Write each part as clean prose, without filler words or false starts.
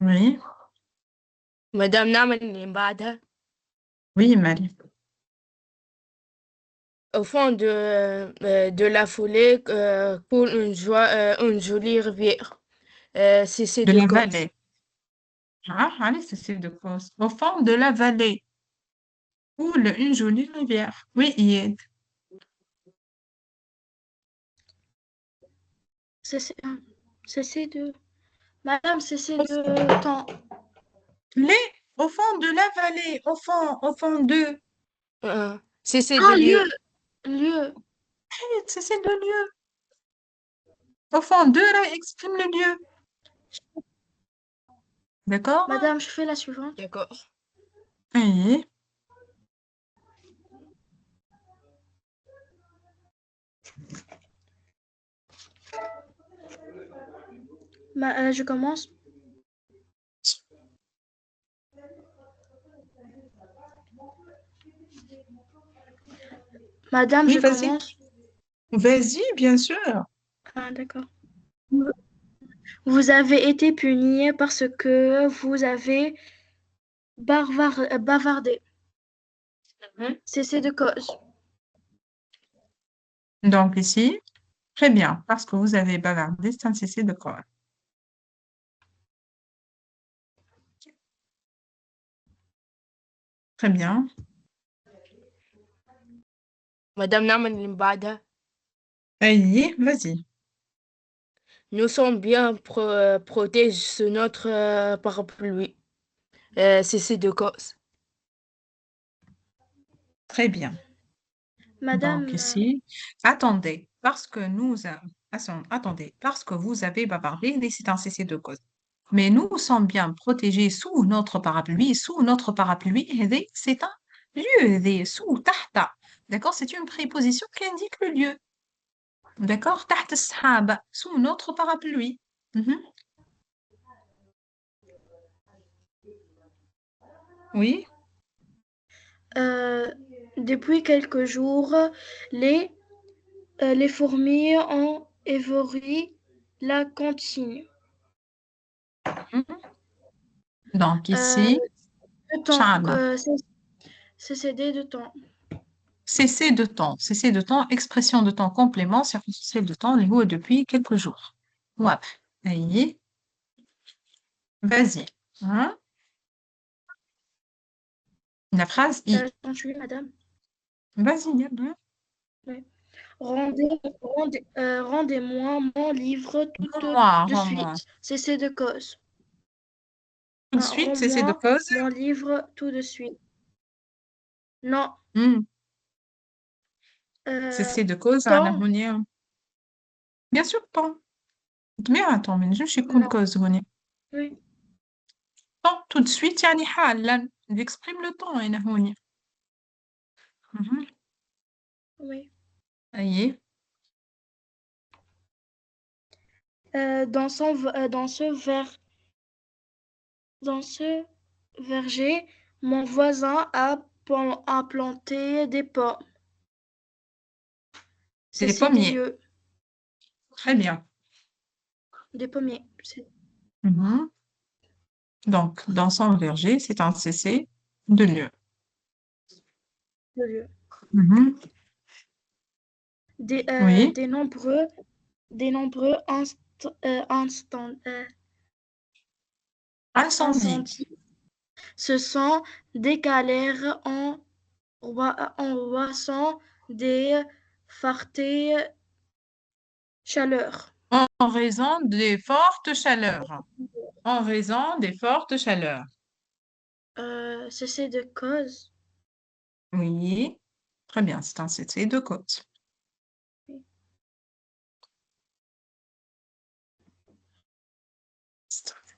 Oui, مادام نعمل اللي من بعدها. oui, Marie. Au fond de la foulée coule une jolie rivière. C'est De de la cause. vallée. Ah, allez, c'est de cause. Au fond de la vallée coule une jolie rivière. Oui, Yed. Cessez, cessez de... Madame, cessez de temps. Les, au fond de la vallée, au fond de. C'est de Ah, lieu. lieu. C'est le lieu. Au fond de, là, exprime le lieu. D'accord? Madame, je fais la suivante. D'accord. Oui. Je commence. Madame, Oui, je vas-y. commence. Vas-y, bien sûr. Ah, d'accord. Vous avez été puni parce que vous avez bavardé. Cessez de cause. Donc ici, très bien, parce que vous avez bavardé, c'est un cessez de cause. Très bien. مادام نعمل اللي من بعدها. Allez, vas-y. Nous sommes bien protégés sous notre parapluie. C'est de cause. Très bien. Donc Madame, ici, attendez, parce que attendez, parce que vous avez bavardé, c'est un cessez de cause. Mais nous sommes bien protégés sous notre parapluie. Sous notre parapluie, c'est un lieu, sous, tahta. D'accord? C'est une préposition qui indique le lieu. D'accord? Taht السحاب, sous notre parapluie. Mhm. Oui, depuis quelques jours, les, les fourmis ont évoqué la consigne. mhm. Donc Euh, ici, de temps, شعلة. c'est cédé de temps. Cessez de temps, expression de temps complément, circonstanciel de temps, اللي هو depuis quelques jours. Ouais. Allez, vas-y. Hein? La phrase I. 38, madame. Vas-y, يلا. Ouais. Rendez-moi mon livre tout Rends-moi, de rends-moi. suite. Cessez de cause. Tout de suite, cessez de Rends-moi cause. mon livre tout de suite. Non, Hmm. euh, Cessez de cause, أنا temps, هنا. Bien sûr, temps. جميع temps, mais je suis كل non. cause هنا. Oui, Temps, tout de suite, يعني حالا. Il exprime le temps, هنا هنا. Mhm. oui. Allez. Dans ce verger, mon voisin a planté des pommes. Des Cessez des pommiers. lieux, Très bien. des pommiers. C'est Mhm. Donc, dans son verger, c'est un cessez de lieu. le lieu. Mhm. Des, euh, Oui. des nombreux, des nombreux Incendie. incendies se sont décalés en voisin des fortes chaleurs. En raison des fortes chaleurs. En raison des fortes chaleurs. Cessez de cause. Oui. Très bien, c'est un cessez de cause.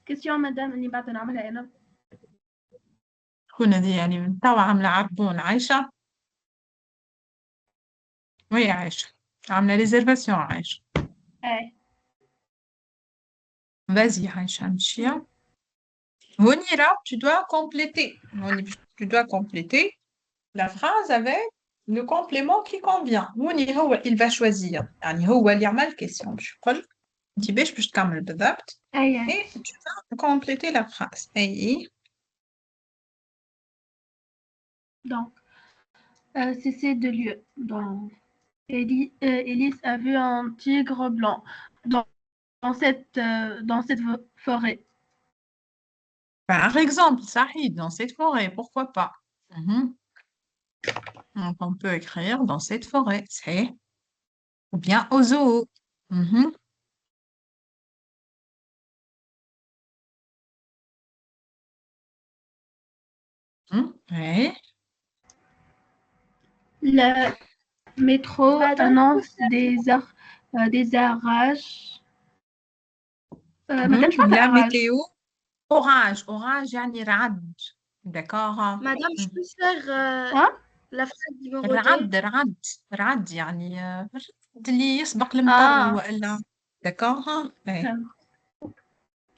Question, madame, اللي بعد نعملها أنا. شكون هذه يعني من توا عاملة عربون عايشة؟ وي عايشة. عاملة ريزرفاسيون عايشة. إيه. Vas-y, عايشة Oui. نمشيها. Monira, tu dois compléter. Tu dois compléter la phrase avec le complément qui convient. Monira, il va choisir. يعني هو اللي يعمل question. باش يقول انت باش تكمل بالضبط أي et tu vas compléter la phrase. أي donc cesser de lieu. Donc Élise a vu un tigre blanc dans cette forêt. par exemple, Saïd, dans cette forêt, pourquoi pas? Mhm. Donc, on peut écrire dans cette forêt, c'est ou bien au zoo. Mhm. Ouais. Le métro Madame, annonce des orages. Madame, je parle La d'orage. météo, orage, orage, يعني رعد. D'accord? madame, je peux faire Hein? la phrase numéro 2. رعد رعد رعد يعني الرعد اللي يسبق المطر Ah, وإلا. D'accord? Ouais.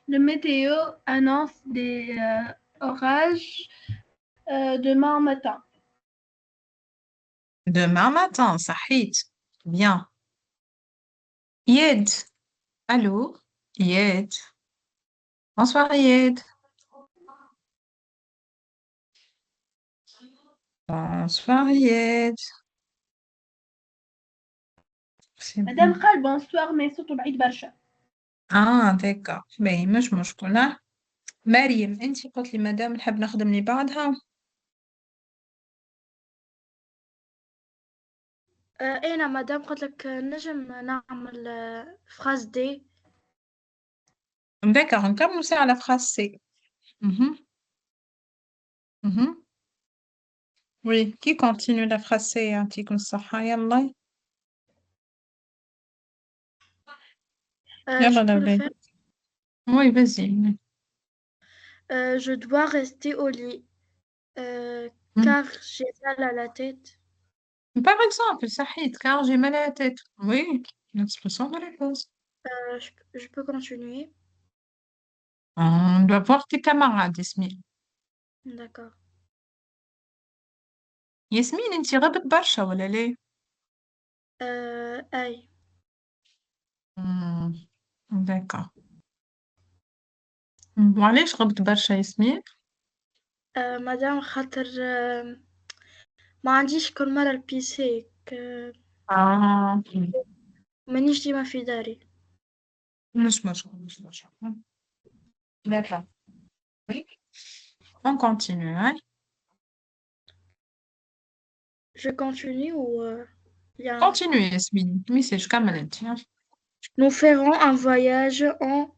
le météo annonce des orages demain matin. Demain matin, صحيت. Bien. Yed. Allô? Yed. Bonsoir, Yed. Bonsoir, Yed. C'est مدام bon. قال bonsoir mais صوته بعيد برشا. d'accord. باهي مش مشكلة. مريم انتي قلت لي مدام نحب نخدم لي بعدها. أنا مدام قلت لك نجم نعمل phrase D. D'accord, نكملوا ساعة على phrase C. Mhm, mhm. Oui, qui continue la phrase C يعطيكم الصحة يلا. Je يلا peux le الأولاد. faire. Oui, vas-y. Je dois rester au lit Mm. car j'ai mal à la tête. Par exemple, صحيت car j'ai mal à la tête. Oui, l'expression de la cause. Je peux continuer. On doit voir tes camarades, Yasmine. D'accord. ياسمين انتي غبت برشا ولا ليه؟ أي Hmm, d'accord. وعلاش غبت برشا ياسمين؟ مدام خاطر ما عنديش كل مرة البيسي آه مانيش ديما في داري. مش مشكل مش مشكل. D'accord. Oui. On continue, hein? Je continue ou il y a un... Continue, Yasmine. Message كمل انت. Nous ferons un voyage en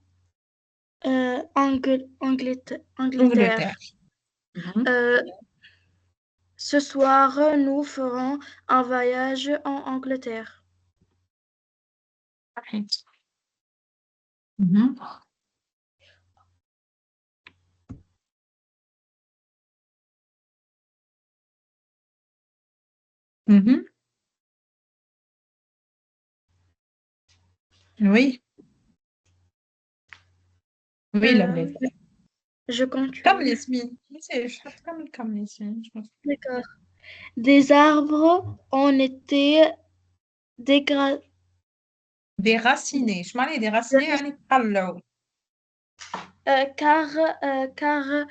Angleterre. Angleterre. Mhm. Euh, Ce soir, nous ferons un voyage en Angleterre. صحيت. Mhm. Mhm. Oui, oui, Euh, l'Angleterre. je كمل continue. ياسمين. ماشي حتكمل كمل ياسمين. D'accord. Des arbres ont été dégradés Déraciné. ايش معنى déraciné يعني تقلعوا. car, car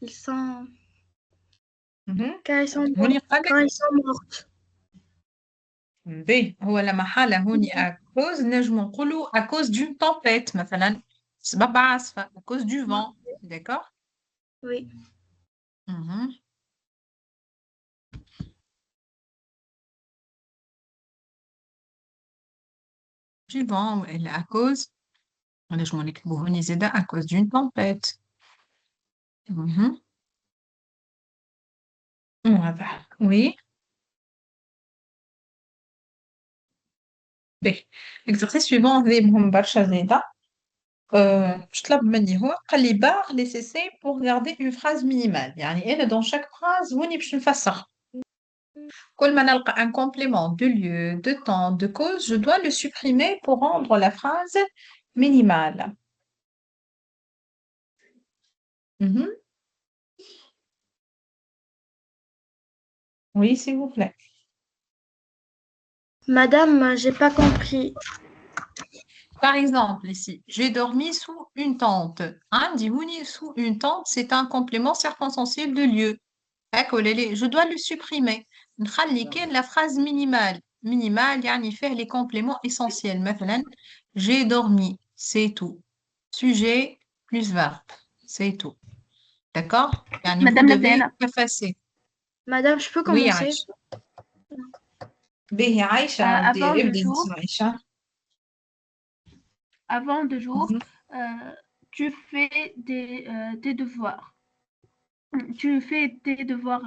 ils sont Mhm. car ils sont هوني morts. قال Quand ils sont morts. به هو لما حالة هوني à cause نجم نقولوا à cause d'une tempête مثلا سبب عاصفة à cause du vent. D'accord? Oui. Mhm. Du vent elle à cause نجم نكتبوا هوني زادة à cause d'une tempête. Mhm. واضح. Oui. باهي l'exercice suivant هذا مهم برشا زادة. باش طلب مني هو قال لي barre les essais pour garder une phrase minimale يعني أنا dans chaque phrase هوني باش نفسر كل ما نلقى un complément de lieu, de temps, de cause, je dois le supprimer pour rendre la phrase minimale. Mhm. Oui, s'il vous plaît. Madame, j'ai pas compris. par exemple, ici, j'ai dormi sous une tente. عندي هوني sous une tente, c'est un complément circonstanciel de lieu. D'accord, je dois le supprimer. نخلي كان la phrase minimale. Minimale, يعني فيه les compléments essentiels. مثلا, j'ai dormi, c'est tout. Sujet plus verbe, c'est tout. D'accord? يعني vous Madame devez Labdella, effacer. Madame, je peux Oui, commencer? Aïcha. باهي عايشة avant ابدأ le انت jour, عايشة. avant le jour, Mhm. tu fais tes devoirs. Tu fais tes devoirs,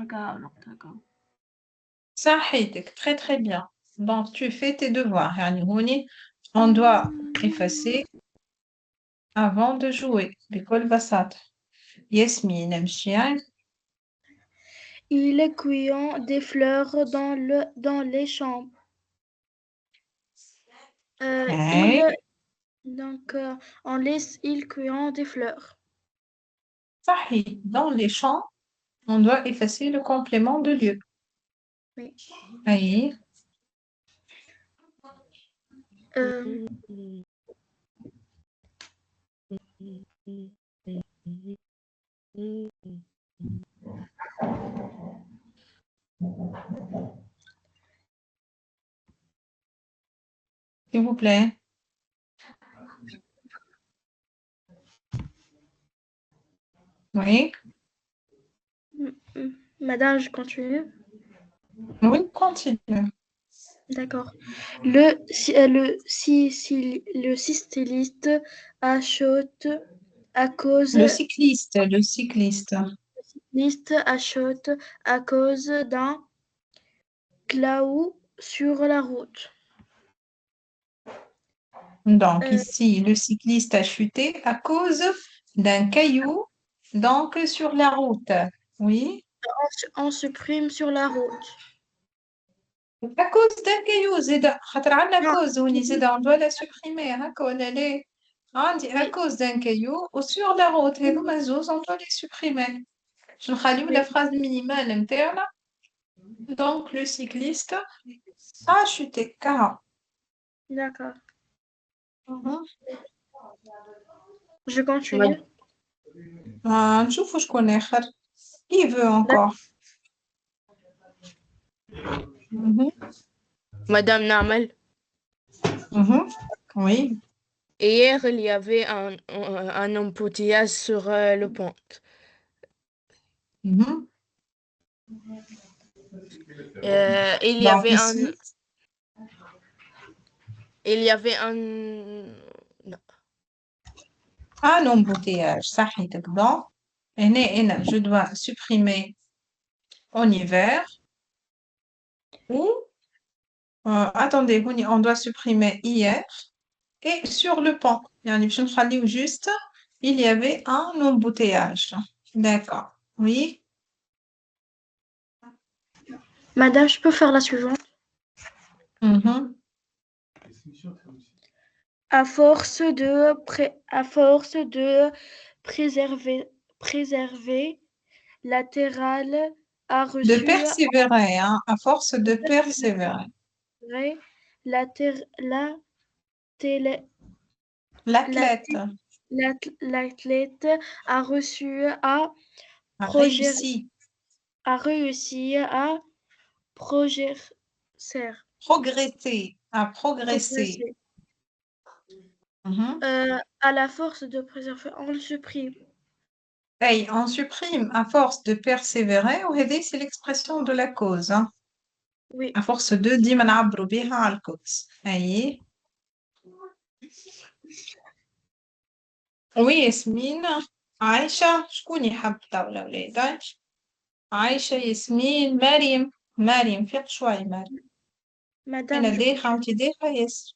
d'accord. صحيتك très très bien. Donc tu fais tes devoirs. يعني هوني on doit effacer avant de jouer بكل بساطة. ياسمين مشيان. Il est cueillant des fleurs dans les champs. هاي Il cueillant des fleurs. صحيح. Dans les champs, on doit effacer le complément de lieu. Oui. أي Euh, s'il vous plaît. Oui, Madame, je continue. oui, continue. D'accord. Le styliste achète à cause Le cycliste. achète à cause d'un clou sur la route. Donc, Euh, ici, le cycliste a chuté à cause d'un caillou, donc sur la route. Oui, on supprime sur la route. à cause d'un caillou, Zeda. خاطر عندنا Non, cause وني زيدا, on doit la supprimer. هكا ولا لا؟ عندي à oui, cause d'un caillou ou sur la route. هذوما زوز, on doit les supprimer. Je نخليو la oui, phrase minimale interne. Donc, le cycliste a chuté. Cara. d'accord. Mhm. Je continue. نشوفوا شكون آخر. Qui veut encore? Mhm. Madame Namel, Mhm. Oui. hier il y avait un embouteillage sur le pont. Mhm. Il y Donc avait ici, un un embouteillage. صحيتك. Donc, هنا je dois supprimer en hiver ou, attendez, on doit supprimer hier et sur le pont. يعني باش نخليو juste, il y avait un embouteillage. D'accord. Oui. Madame, je peux faire la suivante. Mhm. À force de préserver, latéral a De reçu persévérer, hein, à force de persévérer. la, la, télé- la- L'athlète l'athlète a reçu à a projet réussi, a réussi à projet progresser, a progressé. progresser. Mhm. À la force de préserver, on le supprime. Hey, on supprime à force de persévérer, ou aider, c'est l'expression de la cause. Hein. Oui. À force de ديما نعبروا بها على الكوز. أي. Oui, ياسمين. عايشة شكون يحب ولا ولاد؟ عايشة ياسمين مريم فيق شوي مريم. Madame, أنا je دايخة وأنت continue. دايخة ياسر.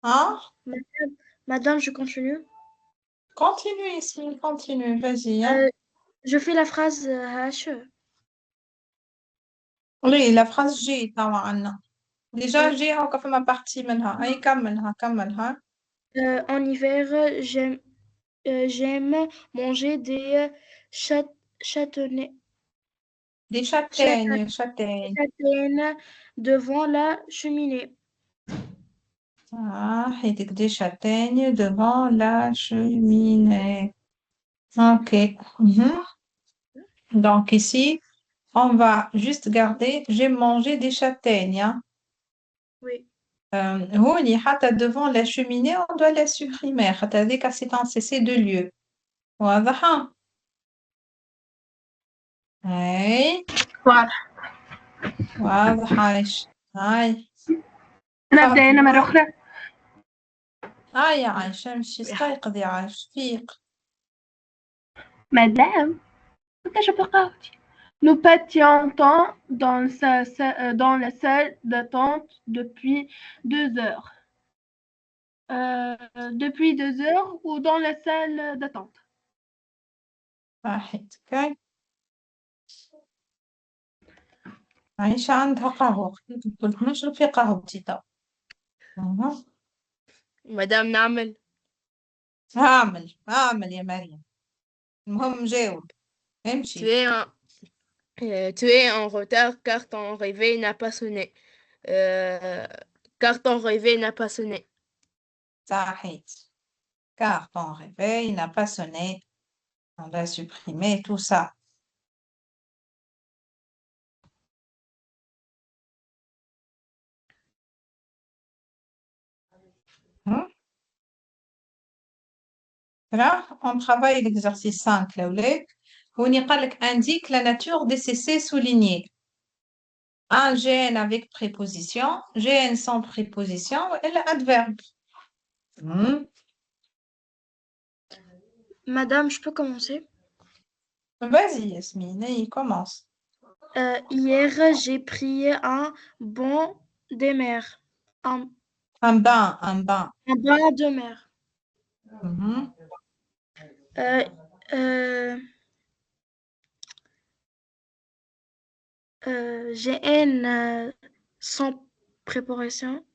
ها؟ Madame, je continue. Continue Yasmine, continue, vas-y. Hein. Je fais la phrase H. Oui, la phrase G توا عنا. Déjà Oui. G هاكا فما partie منها. أي كملها. En hiver, j'aime manger des châtaignes, Des châta- châtaignes. châtaignes devant la cheminée. Ah, et des châtaignes devant la cheminée. Ok. Mhm. Donc ici, on va juste garder j'ai mangé des châtaignes. Hein. Oui. هوني حتى devant la cheminée, on doit la supprimer. حتى هذيك c'est un cessé de lieu. واضحة؟ هاي واضح. واضحة عايش. هاي نبدأ تفضلي. أنا مرة أخرى. هاي يا عايشة مشي استيقظي يا عايش فيق. Madame, je peux قهوتي. Nous patientons dans la salle d'attente depuis 2 heures. Depuis 2 heures ou dans la salle d'attente. صحيت اوكي. عايشة عندها قهوة قلت نشرب في قهوتي تو. أها. مدام نعمل هعمل يا مريم. المهم جاوب tu امشي. es en, tu es en retard car ton réveil n'a pas sonné. Euh, car ton réveil n'a pas sonné. صحيت. Car ton réveil n'a pas sonné. On doit supprimer tout ça. Hein? Là, on travaille l'exercice 5, là, هوني قال لك indique la nature des cessés soulignés. Un GN avec préposition, GN sans préposition et l'adverbe. Hmm. Madame, je peux commencer? Vas-y, Yasmine, il commence. Hier, j'ai pris un banc de mer. Un, Un bain, un bain. un bain de mer. Mhm. Euh, euh, j'ai sans préparation.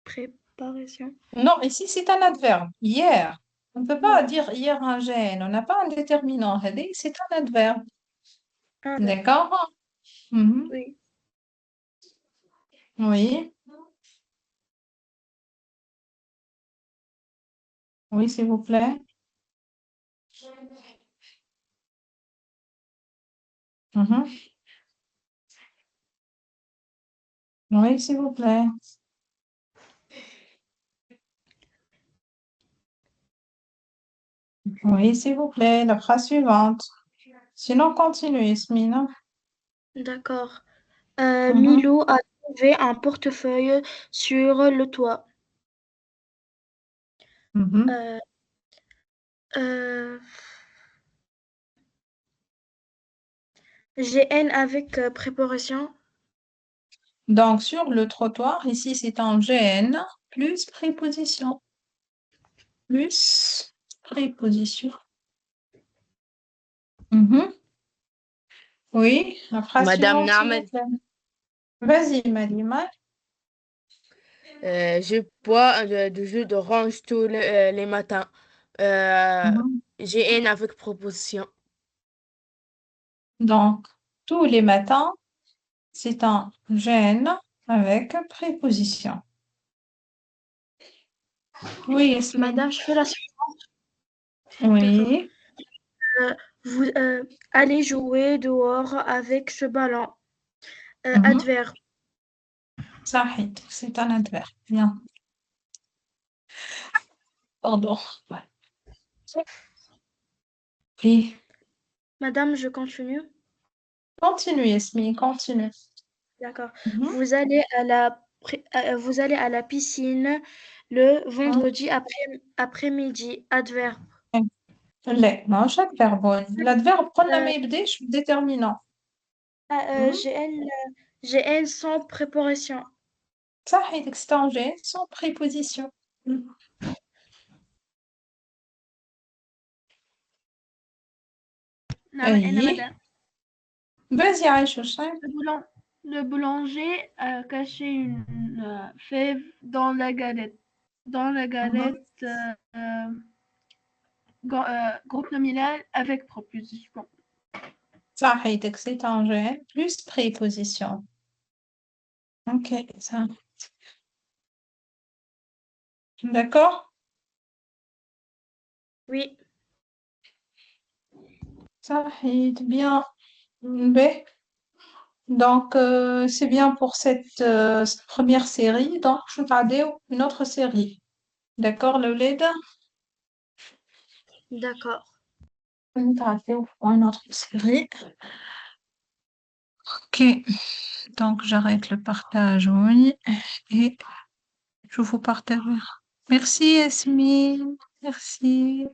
Préparation. Non, ici c'est un adverbe. Hier. On ne peut pas Non. dire hier un GN. On n'a pas un déterminant. C'est un adverbe. Ah, d'accord. D'accord? Mhm. Oui. Oui. Oui, s'il vous plaît. Mhm. Oui, s'il vous plaît. Oui, s'il vous plaît. La phrase suivante. Sinon, continue, Yasmine. D'accord. Mhm. Milou a trouvé un portefeuille sur le toit. Mhm. Euh, euh, GN avec préparation. Donc, sur le trottoir, ici, c'est un GN plus préposition. Plus préposition. Mhm. Oui, la phrase Madame suivante, s'il vous نعمل plaît. Vas-y, Malima. je bois du jus d'orange tous les matins. Mhm. J'ai une avec proposition. Donc, tous les matins, c'est un GN avec préposition. Oui, Yasmine. Madame, je fais la suite. D'accord. Oui. Vous allez jouer dehors avec ce ballon. Mhm. Adverbe. Sahid, c'est un adverbe. Bien. Pardon. Ouais. Oui. Madame, je continue. Continue, Yasmine, continue. D'accord. Mhm. Vous allez à la piscine le vendredi après-midi. Adverbe. لا ماهوش adverbe هون. الادفيرب قلنا ما Euh, يبداش بديترمينون. GN sans préparation. صحيح c'est un G sans préposition. Mhm. نعمل أنا أي مدام. vas-y عايشة شايف. Le boulanger a caché une fève dans la galette. Dans la galette, groupe nominal avec proposition. صحيح c'est un G plus préposition. Ok ça. D'accord? Oui, Ça, est bien. B. Donc, c'est bien pour cette première série. Donc, je vais regarder une autre série. D'accord, Loleda? d'accord. Je vais regarder une autre série. Ok, donc j'arrête le partage, oui, et je vous partage. Merci, Yasmine. Merci.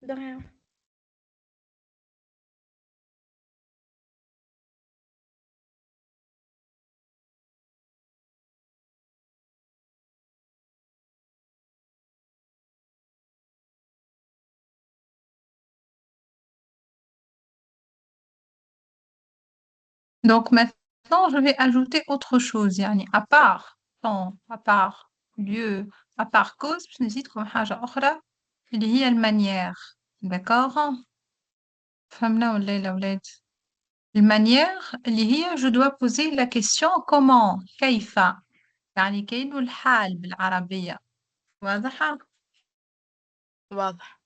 De rien. Donc maintenant, je vais ajouter autre chose, يعني à part temps, à part lieu, à part cause, باش نزيدكم حاجة أخرى اللي هي المانيير. D'accord? فهمنا ولا لا ولاد؟ المانيير اللي هي je dois poser la question comment كيف يعني كأنه الحال بالعربية. واضحة؟ واضح.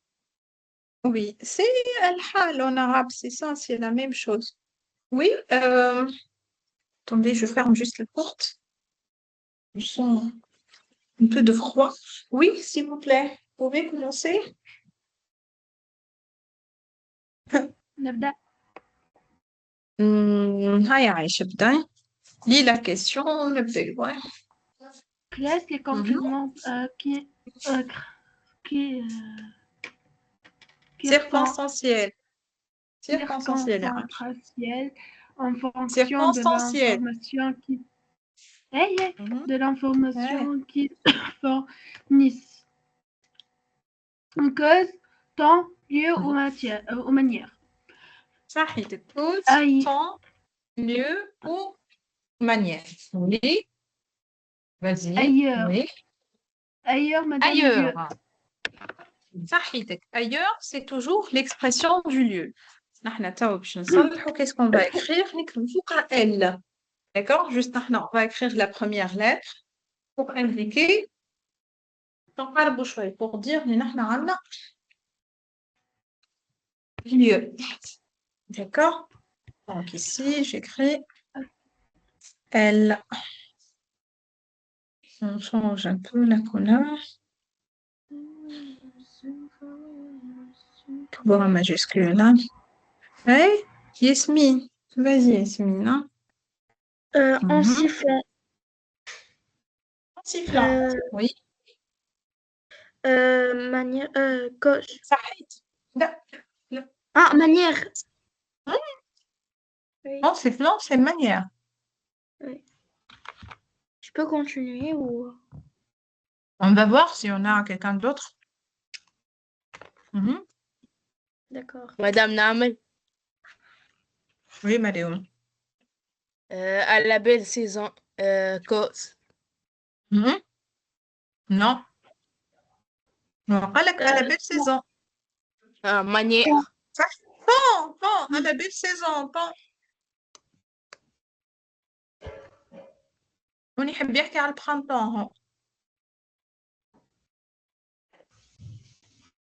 Oui, c'est الحال en arabe, c'est ça, c'est la même chose. Oui, attendez, je ferme juste la porte. Je sens un peu de froid. Oui, s'il vous plaît, vous pouvez commencer? نبدأ. هيا عايشة ابدأي. lis la question, نبدأ. Ouais. Classe les compléments euh, qui, qui sont Circonstanciel. Circonstanciel. يعني. circonstanciels en fonction de Circonstanciel. l'information qui Hey, hey, Mhm. de Ouais. l'information qui fournissent une cause, temps, lieu ou matière, ou manière. صحيح. Cause, Aïe, temps, lieu ou manière. Oui. Vas-y. ailleurs, Oui. ailleurs, madame, lieu. Ailleurs. صحيتك. Ailleurs, c'est toujours l'expression du lieu. نحن توا باش نصلحوا qu'est-ce qu'on va écrire نكتب فوقها elle. D'accord? Juste maintenant, on va écrire la première lettre pour indiquer نقربوا شوي pour dire اللي نحن عندنا lieu. D'accord? Donc ici, j'écris elle. On change un peu la couleur. Pour en majuscule là. Hey, Yasmine. Vas-y, Yasmine. Hein? En sifflant. Sifflant. Oui. Manière. Cause. صحيت. لا. لا. Ah, manière. Hein? Oui. Non, sifflant, c'est manière. Oui. Je peux continuer ou. On va voir si on a quelqu'un d'autre. Mhm. D'accord. نعمل Oui, Madame. à la belle saison cause Mhm. Non. Non, à la belle saison. manière صح. Bon, bon, à la belle saison. Bon. ونحب يحكي على البرانتون. هون.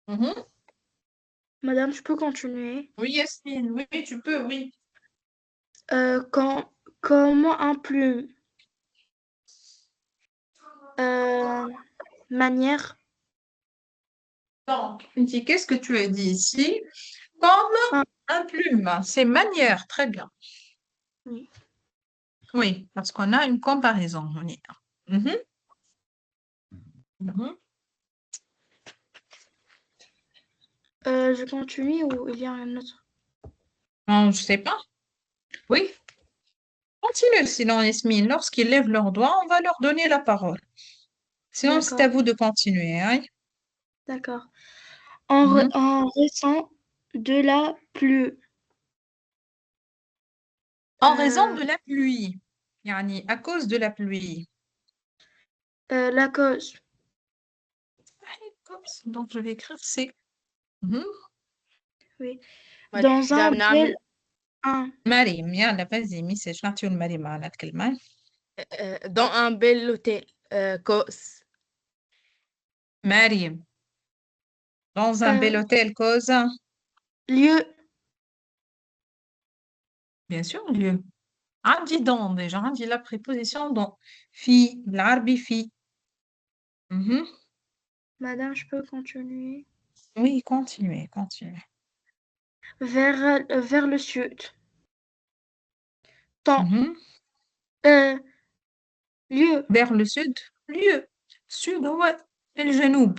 Mhm. Madame, je peux continuer. Oui, Yasmine. Oui, tu peux, oui. Comment un plume. Manière. Donc, Nti, qu'est-ce que tu as dit ici? Comme Un. un plume. C'est manière. Très bien. Oui. Oui, parce qu'on a une comparaison. On y est. Mhm. Mhm. Je continue ou il y a un autre? Non, je sais pas. Oui. Continue, sinon, Yasmine. Lorsqu'ils lèvent leurs doigts, on va leur donner la parole. Sinon, c'est à D'accord. vous de continuer. Hein? D'accord. Mhm. En raison de la pluie. En raison de la pluie. Yani, à cause de la pluie. La cause. Donc, je vais écrire C. Mhm. Oui. Dans un bel, نعمل 1. مريم يلا vas-y message نعطيو لمريم على الكلمة. Dans un bel hôtel. Cause. مريم dans un bel hôtel cause. Lieu. Bien sûr lieu. عندي dans déjà عندي la préposition dans. في بالعربي في. Mhm. Madame, je peux continuer. Oui continuez continuez. Vers le sud. Temps. Mhm. Lieu. vers le sud lieu. sud هو الجنوب.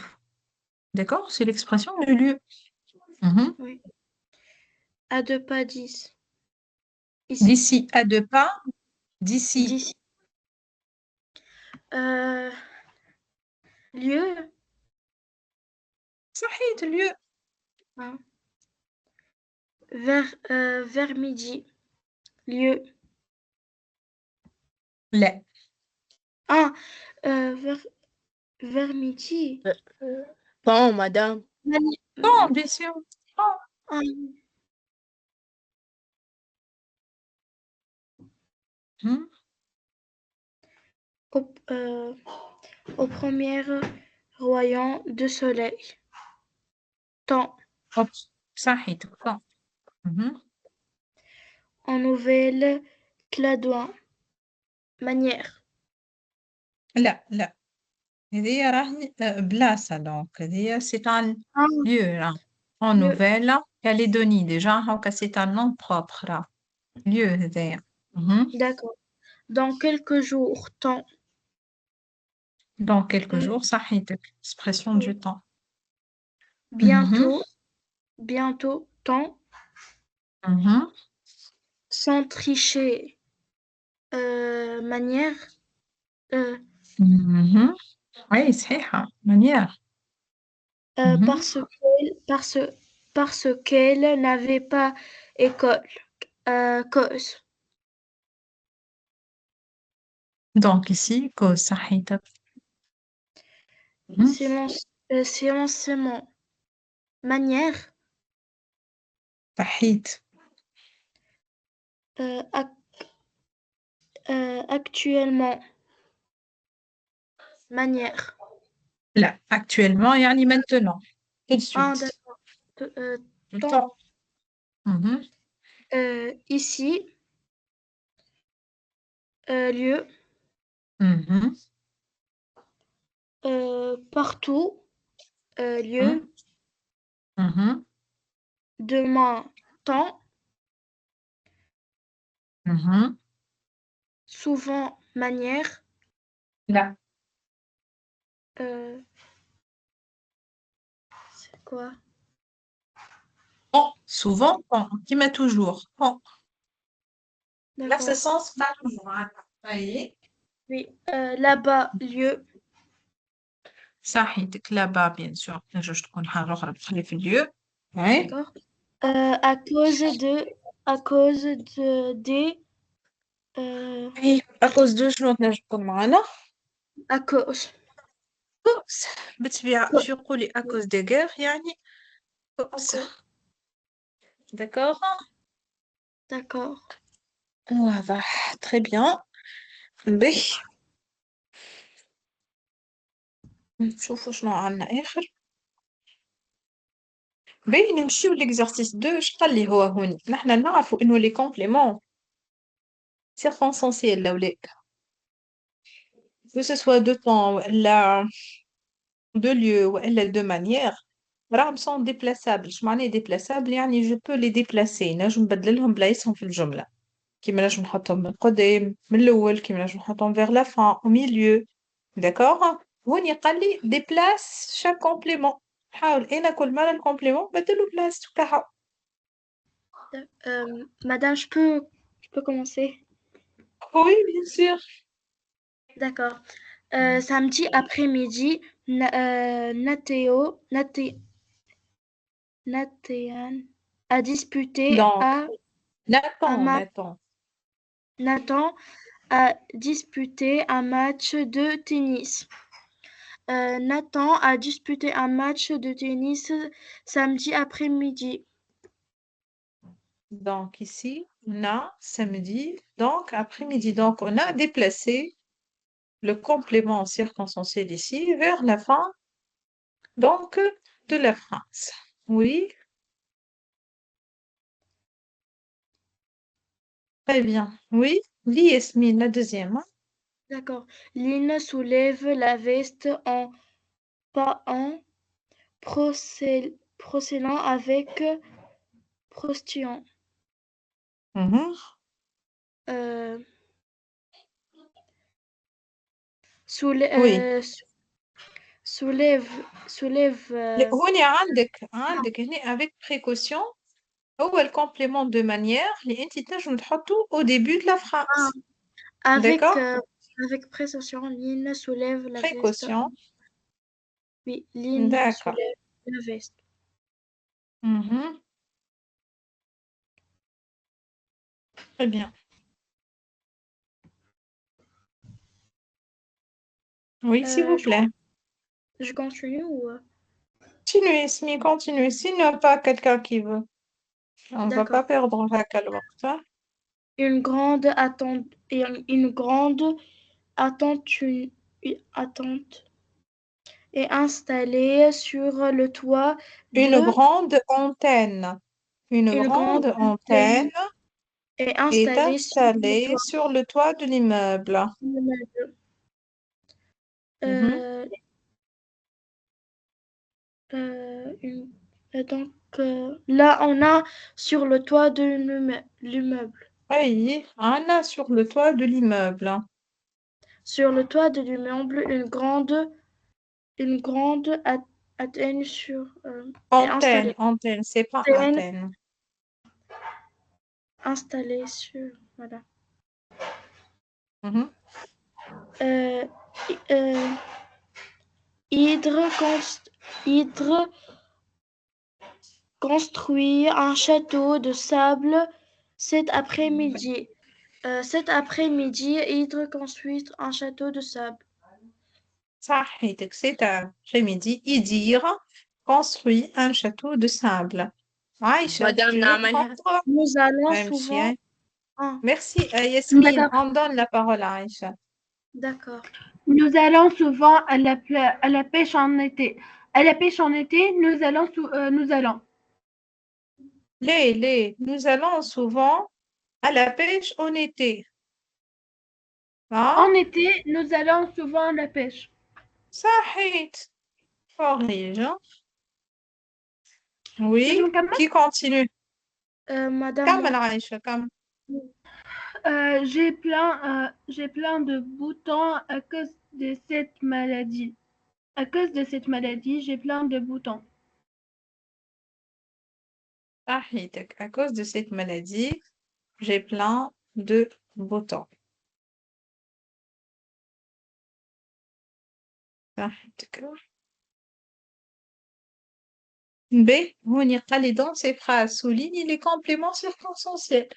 D'accord, c'est l'expression du lieu. Mhm. Oui. À 2 pas 10. Ici. D'ici à 2 pas. D'ici. D'ici. Lieu. صحيح lieu. Hein. Vers midi. Lieu. لا. Ah, vers midi. Bon, madame. Non, bien sûr. Non. Ah, Hmm. au premier rayon de soleil. Temps. Hop. صحيح. Non. Mhm. En nouvelle cladoin. Manière. لا لا هذه راهي بلاصة donc هذه c'est un Ah, lieu là. En lieu. Nouvelle-Calédonie déjà هاكا c'est un nom propre là. lieu هذايا. Mhm. D'accord. Dans quelques jours. Temps. dans quelques Euh, jours صحيتك expression du temps. Mhm. bientôt. Bientôt. Temps. Mhm. Sans tricher. Manière. Mhm. Oui صحيحة manière. Mhm. Parce qu'elle n'avait pas école. Cause. donc ici cause صحيتك. Mhm. Silencieusement. Manière. صحيت. Actuellement. Manière. لا actuellement يعني maintenant tout de Ah, suite. d'accord. Le Temps. temps. Mhm. Ici. Lieu. Mhm. Partout. Lieu. Mhm. Demain. Temps. Mhm. Souvent. Manière. لا C'est quoi? bon souvent bon qui met toujours bon là ce D'accord. sens pas toujours hein. voyez Oui. Là-bas. Lieu. صحيتك là-bas bien sûr تنجمش تكون حاجة أخرى تخلي في lieu. Oui. D'accord. À cause des. Oui. à cause de شنو تنجم تكون معنا À cause. cause بالطبيعة شو يقولي à cause des guerres يعني cause. d'accord D'accord. واضح très bien. به نشوفوا شنو عندنا آخر. باهي نمشيو لإكزرسيس 2 اش قال لي هو هوني نحنا نعرفوا إنه لي كومبليمون circonstanciels الأولاد que ce soit de temps وإلا de lieu وإلا de manière راهم sont déplaçables. اش معناه déplaçable يعني je peux les déplacer نجم نبدللهم بلايصهم في الجملة كيما نجم نحطهم من قدام من الأول كيما نجم نحطهم vers la fin au milieu. d'accord هوني قال لي déplace chaque complément حاول أنا كل مرة الكومبليمون بدلو بلاصتو كهو. Madame, je peux commencer? oui bien sûr. D'accord. Samedi après-midi, Nathéan a disputé donc à Nathan ma- Nathan Nathan a disputé un match de tennis. Nathan a disputé un match de tennis samedi après-midi. donc ici on a samedi, donc après-midi. Donc, on a déplacé le complément circonstanciel ici vers la fin, donc, de la phrase. Oui, très bien. Oui, lis Yasmine, la deuxième, hein. D'accord. Lynn soulève la veste en procédant avec prostillon. Mhm. Euh, soulè- Oui. euh, soulève هوني عندك هنا avec précaution هو الكومبليمون de manière اللي انت تنجم تحطه au début de la ah, phrase. avec, D'accord? euh, avec précaution. Lynn soulève la veste. Précaution. Oui, Lynn D'accord. soulève la veste. Mhm. Très bien. Oui, s'il vous Je, plaît. je continue ou... Continuez, Smee, continuez. S'il n'y a pas quelqu'un qui veut, on ne va pas D'accord. perdre le وقت, hein. Une grande attente, une grande attente, une attente est installée sur le toit Une de grande antenne. Une une grande grande antenne antenne est est installée sur le installée toit sur le toit de l'immeuble. de l'immeuble. Mhm. Euh, une- donc là, on a sur le toit de l'immeuble. Oui, Anna sur le toit de l'immeuble. Sur le toit de l'immeuble, une grande antenne est Antenne, antenne, c'est pas Antenne antenne. installée sur voilà. Mhm. Euh, euh, Hydre construit un château de sable cet après-midi. Cet après-midi, Hydre construit un château de sable. صحيتك, cet après-midi, Idir construit un château de sable. Aïcha, مدام tu veux نعملها prendre? Nous allons Ouais, souvent. monsieur. Ah, Merci, Yasmine. D'accord. On donne la parole à Aïcha. d'accord. Nous allons souvent à la pêche en été. À la pêche en été, nous allons. Nous allons souvent à la pêche en été. En Hein? été, nous allons souvent à la pêche. صحيت. Corrige, hein? لازم Oui, نكمل؟ qui continue? Madame, كمل moi. عايشة, كمل. J'ai plein de boutons à cause de cette maladie. À cause de cette maladie, j'ai plein de boutons. صحيتك. À cause de cette maladie, j'ai plein de boutons. صحيتك. B, هوني قال لي dans ces phrases souligne les compléments circonstanciels.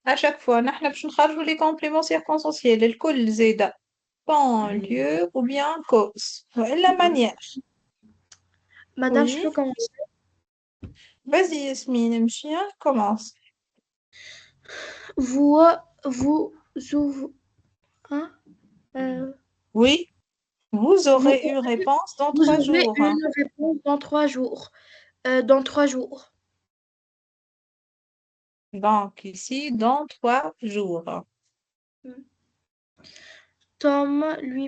À chaque fois, نحن باش نخرجوا les compléments circonstanciels الكل زايدة bon, lieu ou bien cause. وإلا manière. Madame, je Oui. peux commencer. Vas-y, Yasmine, Mchia, commence. Vous, vous, hein, euh, Oui, vous vous, aurez une réponse dans vous 3 aurez jours. une réponse dans 3 jours. Dans 3 jours. Donc, ici, dans 3 jours. Tom lui.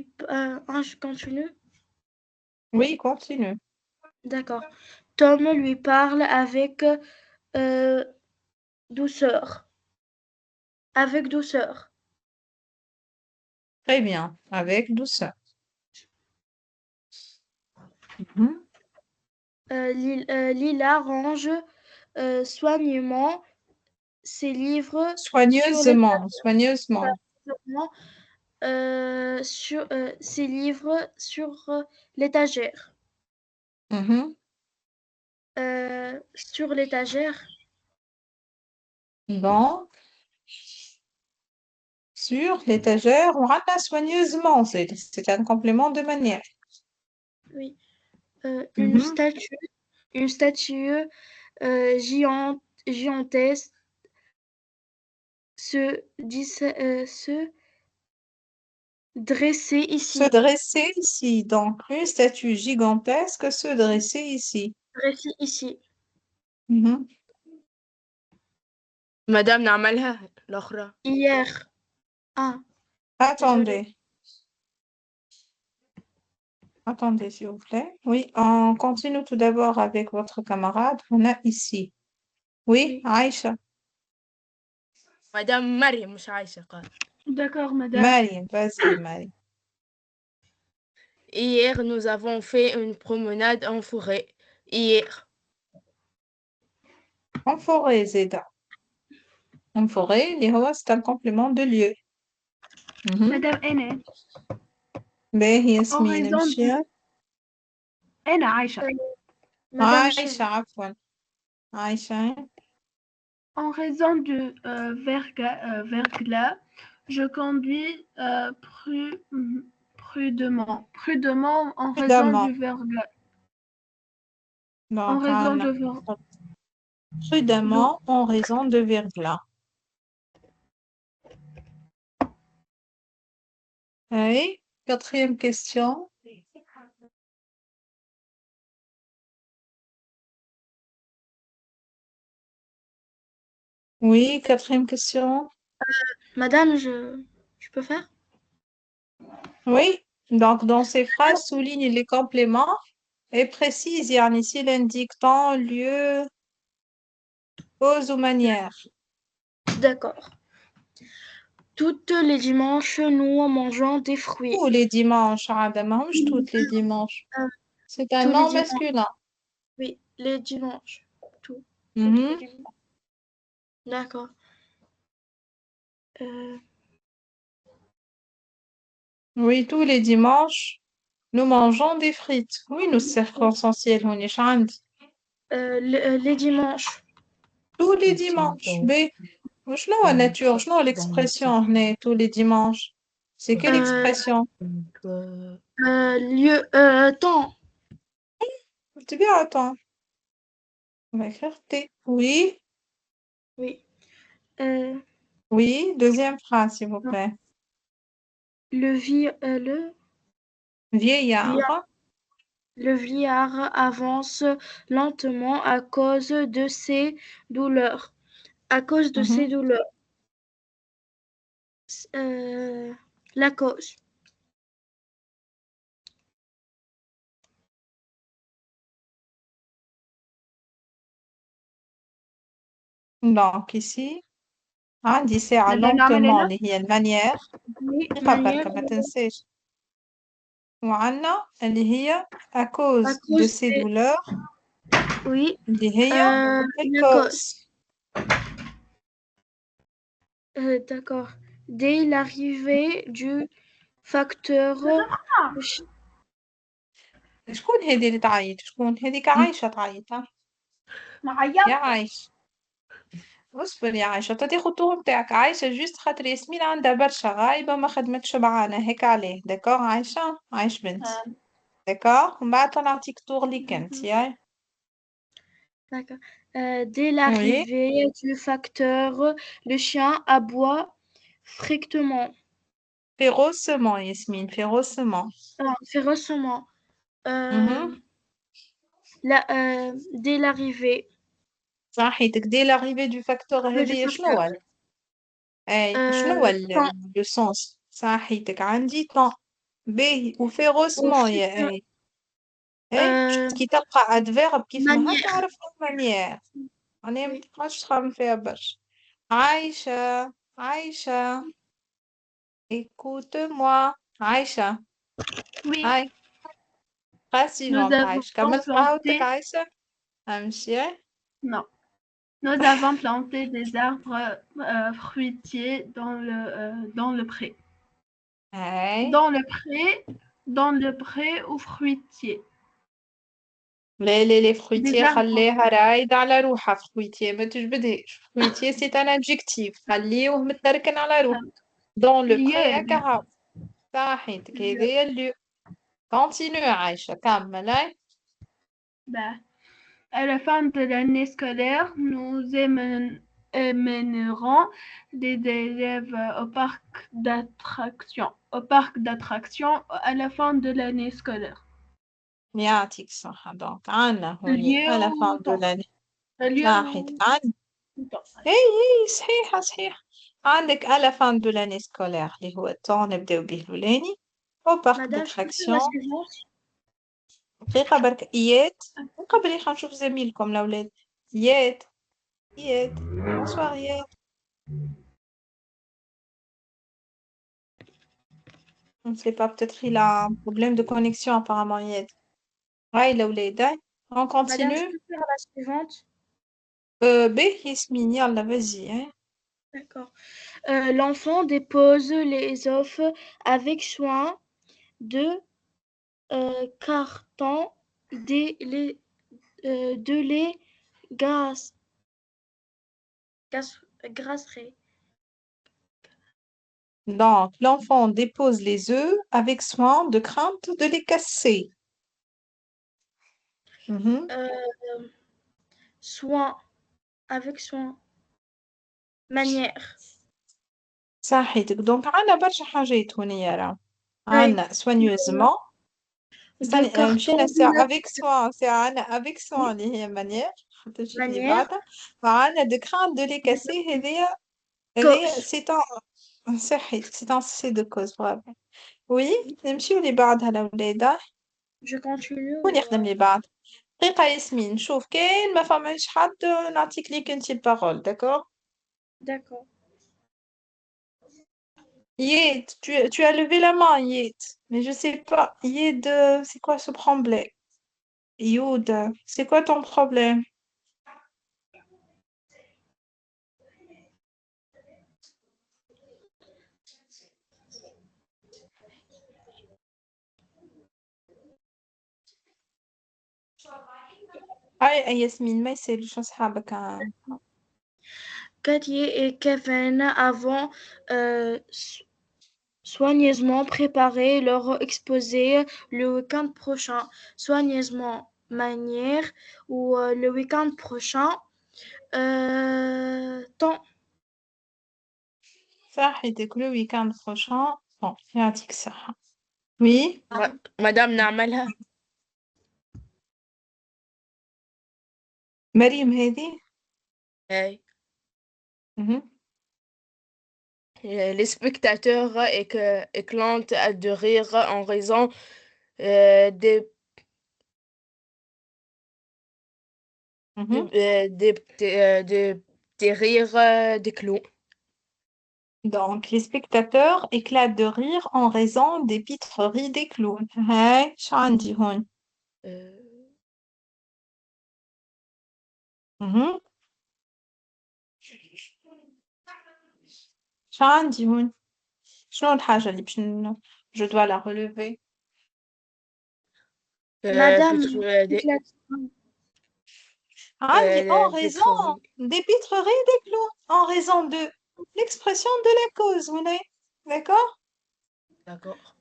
Je continue. Oui, continue. D'accord. Tom lui parle avec douceur. Avec douceur. Très bien, avec douceur. Mhm. Lila range soigneusement ses livres sur Soigneusement, soigneusement. ses livres sur l'étagère. Mhm. Sur l'étagère. Donc, sur l'étagère, on rate soigneusement. C'est un complément de manière. Oui. Mhm. Une statue gigantesque se dresser ici. Se dresser ici. Donc, une statue gigantesque se dresser ici. Dresser ici. Mhm. مدام نعملها الأخرى. Hier. Ah, Attendez. Attendez, s'il vous plaît. Oui, on continue tout d'abord avec votre camarade. On a ici. Oui, oui. Aïcha. مدام مريم مش عايشة قال. D'accord, madame. Marie, vas-y, Marie. Hier, nous avons fait une promenade en forêt. Hier. En forêt, Zeda. En forêt, c'est un complément de lieu. Mhm. Madame Aînée, باهي en ياسمين raison امشي. de... أنا عايشة. Madame عايشة Chérie. عفوا. عايشة. En raison du verglas, je conduis prudemment. Prudemment en raison Prudemment. du verglas. En Donc, raison on de a verglas. prudemment en raison de verglas. Oui, quatrième question. Oui, quatrième question. Madame, je peux faire? Oui, donc dans ces phrases, souligne les compléments et précise, يعني ici l'indique temps, lieu, cause ou manière. D'accord. Toutes les dimanches, nous mangeons des fruits. Tous les dimanches, عادة ماهمش toutes les dimanches. Euh, C'est un tous les nom dimanches. masculin. Oui, les dimanches. Toutes Mhm. les dimanches. D'accord. Oui, tous les dimanches, nous mangeons des frites. Oui, nous circonstanciels, on est عندي. Les dimanches. Tous les dimanches. Mais شنو هو nature? شنو هو l'expression هنا tous les dimanches? C'est quelle expression? Lieu, temps. C'est bien, attends. On va écrire T. Oui, Oui. oui, deuxième phrase, s'il vous plaît. Le Vieillard. vieillard avance lentement à cause de ses douleurs. À cause de ses Mhm. douleurs. La cause. Donc, ici, عندي ساعة نبدأ نعمل lentement هنا؟ اللي هي المانيير. Oui, بركة ما تنساش. وعنا اللي هي à à cause de cause ses des... douleurs Oui, اللي هي la cause. cause. D'accord. Dès l'arrivée du facteur... شكون هذه اللي تعيط؟ شكون هذيك؟ عايشة تعيط. ها؟ نعيط. يا عايشة اصبر يا عايشة تاخد الطور بتاعك. عايشة جوست خاطر ياسمين عندها برشا غايبة ما خدمتش معانا هيك عليه. داكوغ عايشة؟ عايش بنتي. داكوغ من بعد نعطيك طور ليك انت. ياي D'accord. Dès l'arrivée du facteur, le chien aboie fréquemment, férocement Yasmine, férocement. férocement. Mhm. Dès l'arrivée صحيتك dès l'arrivée du facteur du هذه شنو هو facteur. اي شنو هو Temps لو سونس؟ صحيتك عندي طون باهي ou وفيروسمون يا اي اي كي تلقى ادفيرب كيف ما manière. تعرف مانيير. انا Oui. متبقاش تخمم فيها برشا. عايشة عايشة écoute-moi عايشة. Oui, هاي phrase nous suivante avons عايشة كمل قراءتك planté... عايشة. امشي. Non. Nous avons planté des arbres fruitiers dans le pré. هاي Dans le pré ou fruitier. لي Des فرويتيه arbres. خليها رايدة على روحها. فرويتيه ما تجبدهاش. فرويتيه سي ان ادجكتيف خليوه متركن على روحه. دون لو بري Lieu. هكا هاو صحيتك هذايا اللي كونتينيو عايشة كمل. هاي Bah, à la fin de l'année scolaire, nous mèneront des élèves au parc d'attractions à la fin de l'année scolaire. يعطيك الصحة. دونك عندنا هوني lieu à la fin ou de temps. l'année. lieu صحيت عندنا ou temps. اي صحيحة صحيح. عندك à la fin de l'année scolaire اللي هو التون نبداو به الأولاني au parc Madame, je peux faire la d'attraction. suivante? دقيقة برك إياد قبل خلينا نشوف زميلكم الأولاد. إياد bonsoir إياد. Je ne sais pas, peut-être il a un problème de connexion apparemment إياد. هاي الأولاد هاي. On Madame, je continue. peux faire la suivante? باهي ياسمين يلا vas-y hein. D'accord. L'enfant dépose les œufs avec soin de carton de lait grasserie. Donc, l'enfant dépose les œufs avec soin de crainte de les casser. Mhm. Soin, avec soin. Manière. صحيتك. دونك عندنا برشا حاجات هنا راه. Oui. عندنا soigneusement. De مشينا carton ساعة de avec soin ساعة عندنا avec soin اللي هي manière تمشي اللي manière. بعدها. وعندنا de crainte de les casser هذايا Cause. c'est un صحيتك c'est un c'est de cause bravo. Oui نمشيو اللي بعدها الأولاد. Je continue. شكون يخدم اللي بعد؟ دقيقة ياسمين شوف كاين ما فماش حد نعطيك ليك انتي البارول داكور. D'accord. Yed, tu as levé la main, Yed. Mais je sais pas. Yed, c'est quoi ce problème? Yod, c'est quoi ton problème? Yasmine, ما يسالوش أصحابك. Cathy et Kevin avons soigneusement préparé leur exposé le week-end prochain. Soigneusement manière ou le week-end prochain. Temps. صحيتك le week-end prochain. Bon, يعطيك الصحة. Oui. مدام نعملها. مريم هذه. أي. Mhm. Les spectateurs éclatent de rire en raison des, Mhm. des rires des clowns. Donc, les spectateurs éclatent de rire en raison des pitreries des clowns. هاي شو عندي هون؟ Mhm. شو عندي هون؟ شنو الحاجة اللي je dois la relever? Madame, عندي en des raison des pitreries des clowns. En raison de l'expression de la cause, vous voyez? D'accord? D'accord.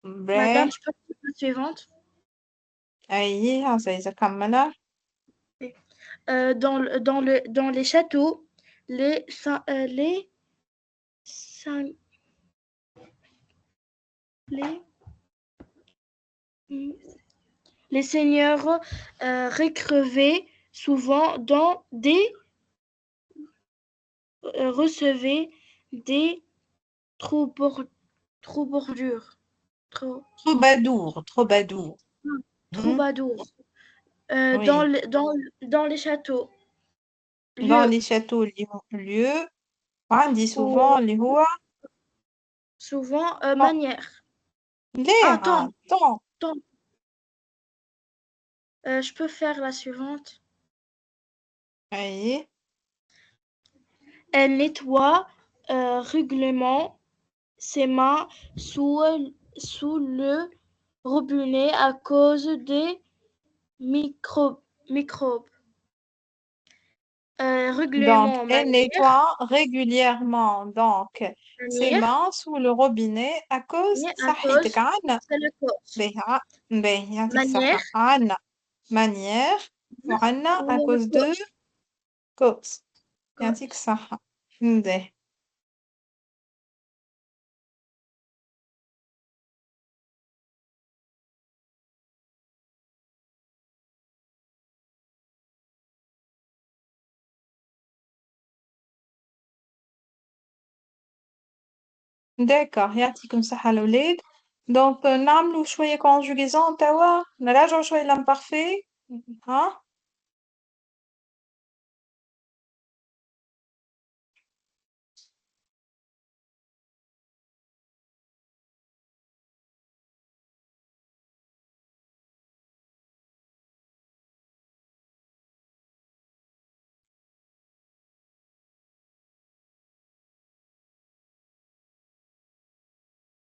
Ben, Madame, je peux faire la suivante. أي هذا إذا كمل. Dans les châteaux, les seigneurs recrevaient souvent dans des recevaient des troubadours. Troubadour. Mhm. Troubadours. Oui. Dans les châteaux. Dans Lieu. les châteaux lieu عندي souvent اللي هو Souvent temps. manière. l'air, Temps. temps. Je peux faire la suivante. أي. Elle nettoie régulièrement ses mains sous le robinet à cause des microbes. Donc, Régulièrement elle nettoie régulièrement donc ses manière, mains sous le robinet à cause à صحيتك cause عنا. c'est le cause. باهي يعطيك Manière الصحة. عنا manière وعنا à ou cause de cause. يعطيك الصحة. باهي. داكوغ، يعطيكم الصحة الأولاد. دونك نعملو شوية conjugaison توا، نراجعو شوية l'imparfait. ها.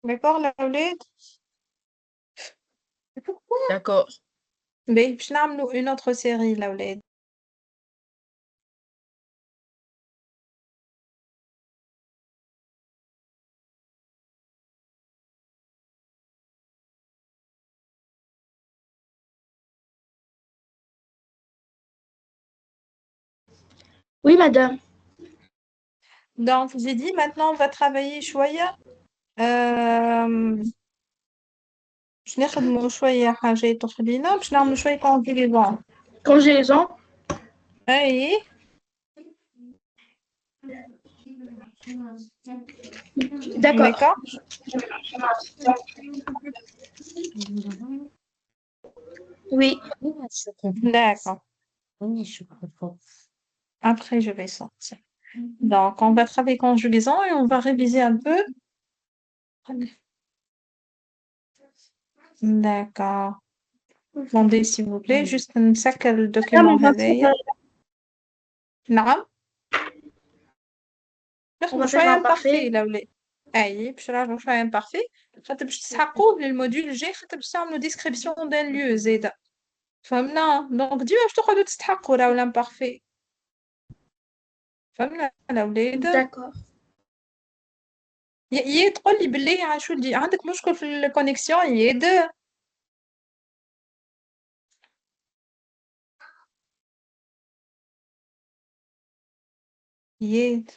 داكوغ الأولاد. D'accord. باهي باش نعملو une autre série الأولاد. Oui, madame. Donc j'ai dit maintenant on va travailler شوية. باش نخدمو شوية حاجات أخرين باش نعملو شوية conjugaison. Congélaison. أي. D'accord. D'accord. Oui. D'accord. Après, je vais sortir. Donc, on va travailler conjugaison et on va réviser un peu. D'accord. Attendez, s'il vous plaît, juste نسكر Madame, الدوكيومون on va هذايا. faire, نعم. on نخدمو va faire شوية l'imparfait. imparfait الأولاد. أي باش نراجعو شوية imparfait خاطر باش تسحقوه للموديول الجاي خاطر باش تعملوا description d'un lieu زادا. فهمنا؟ دونك ديما باش تقعدوا تستحقوا راهو l'imparfait. فهمنا الأولاد؟ D'accord. يا تقول لي بالله شو اللي عندك مشكل في الكونيكسيون ياد. ياد.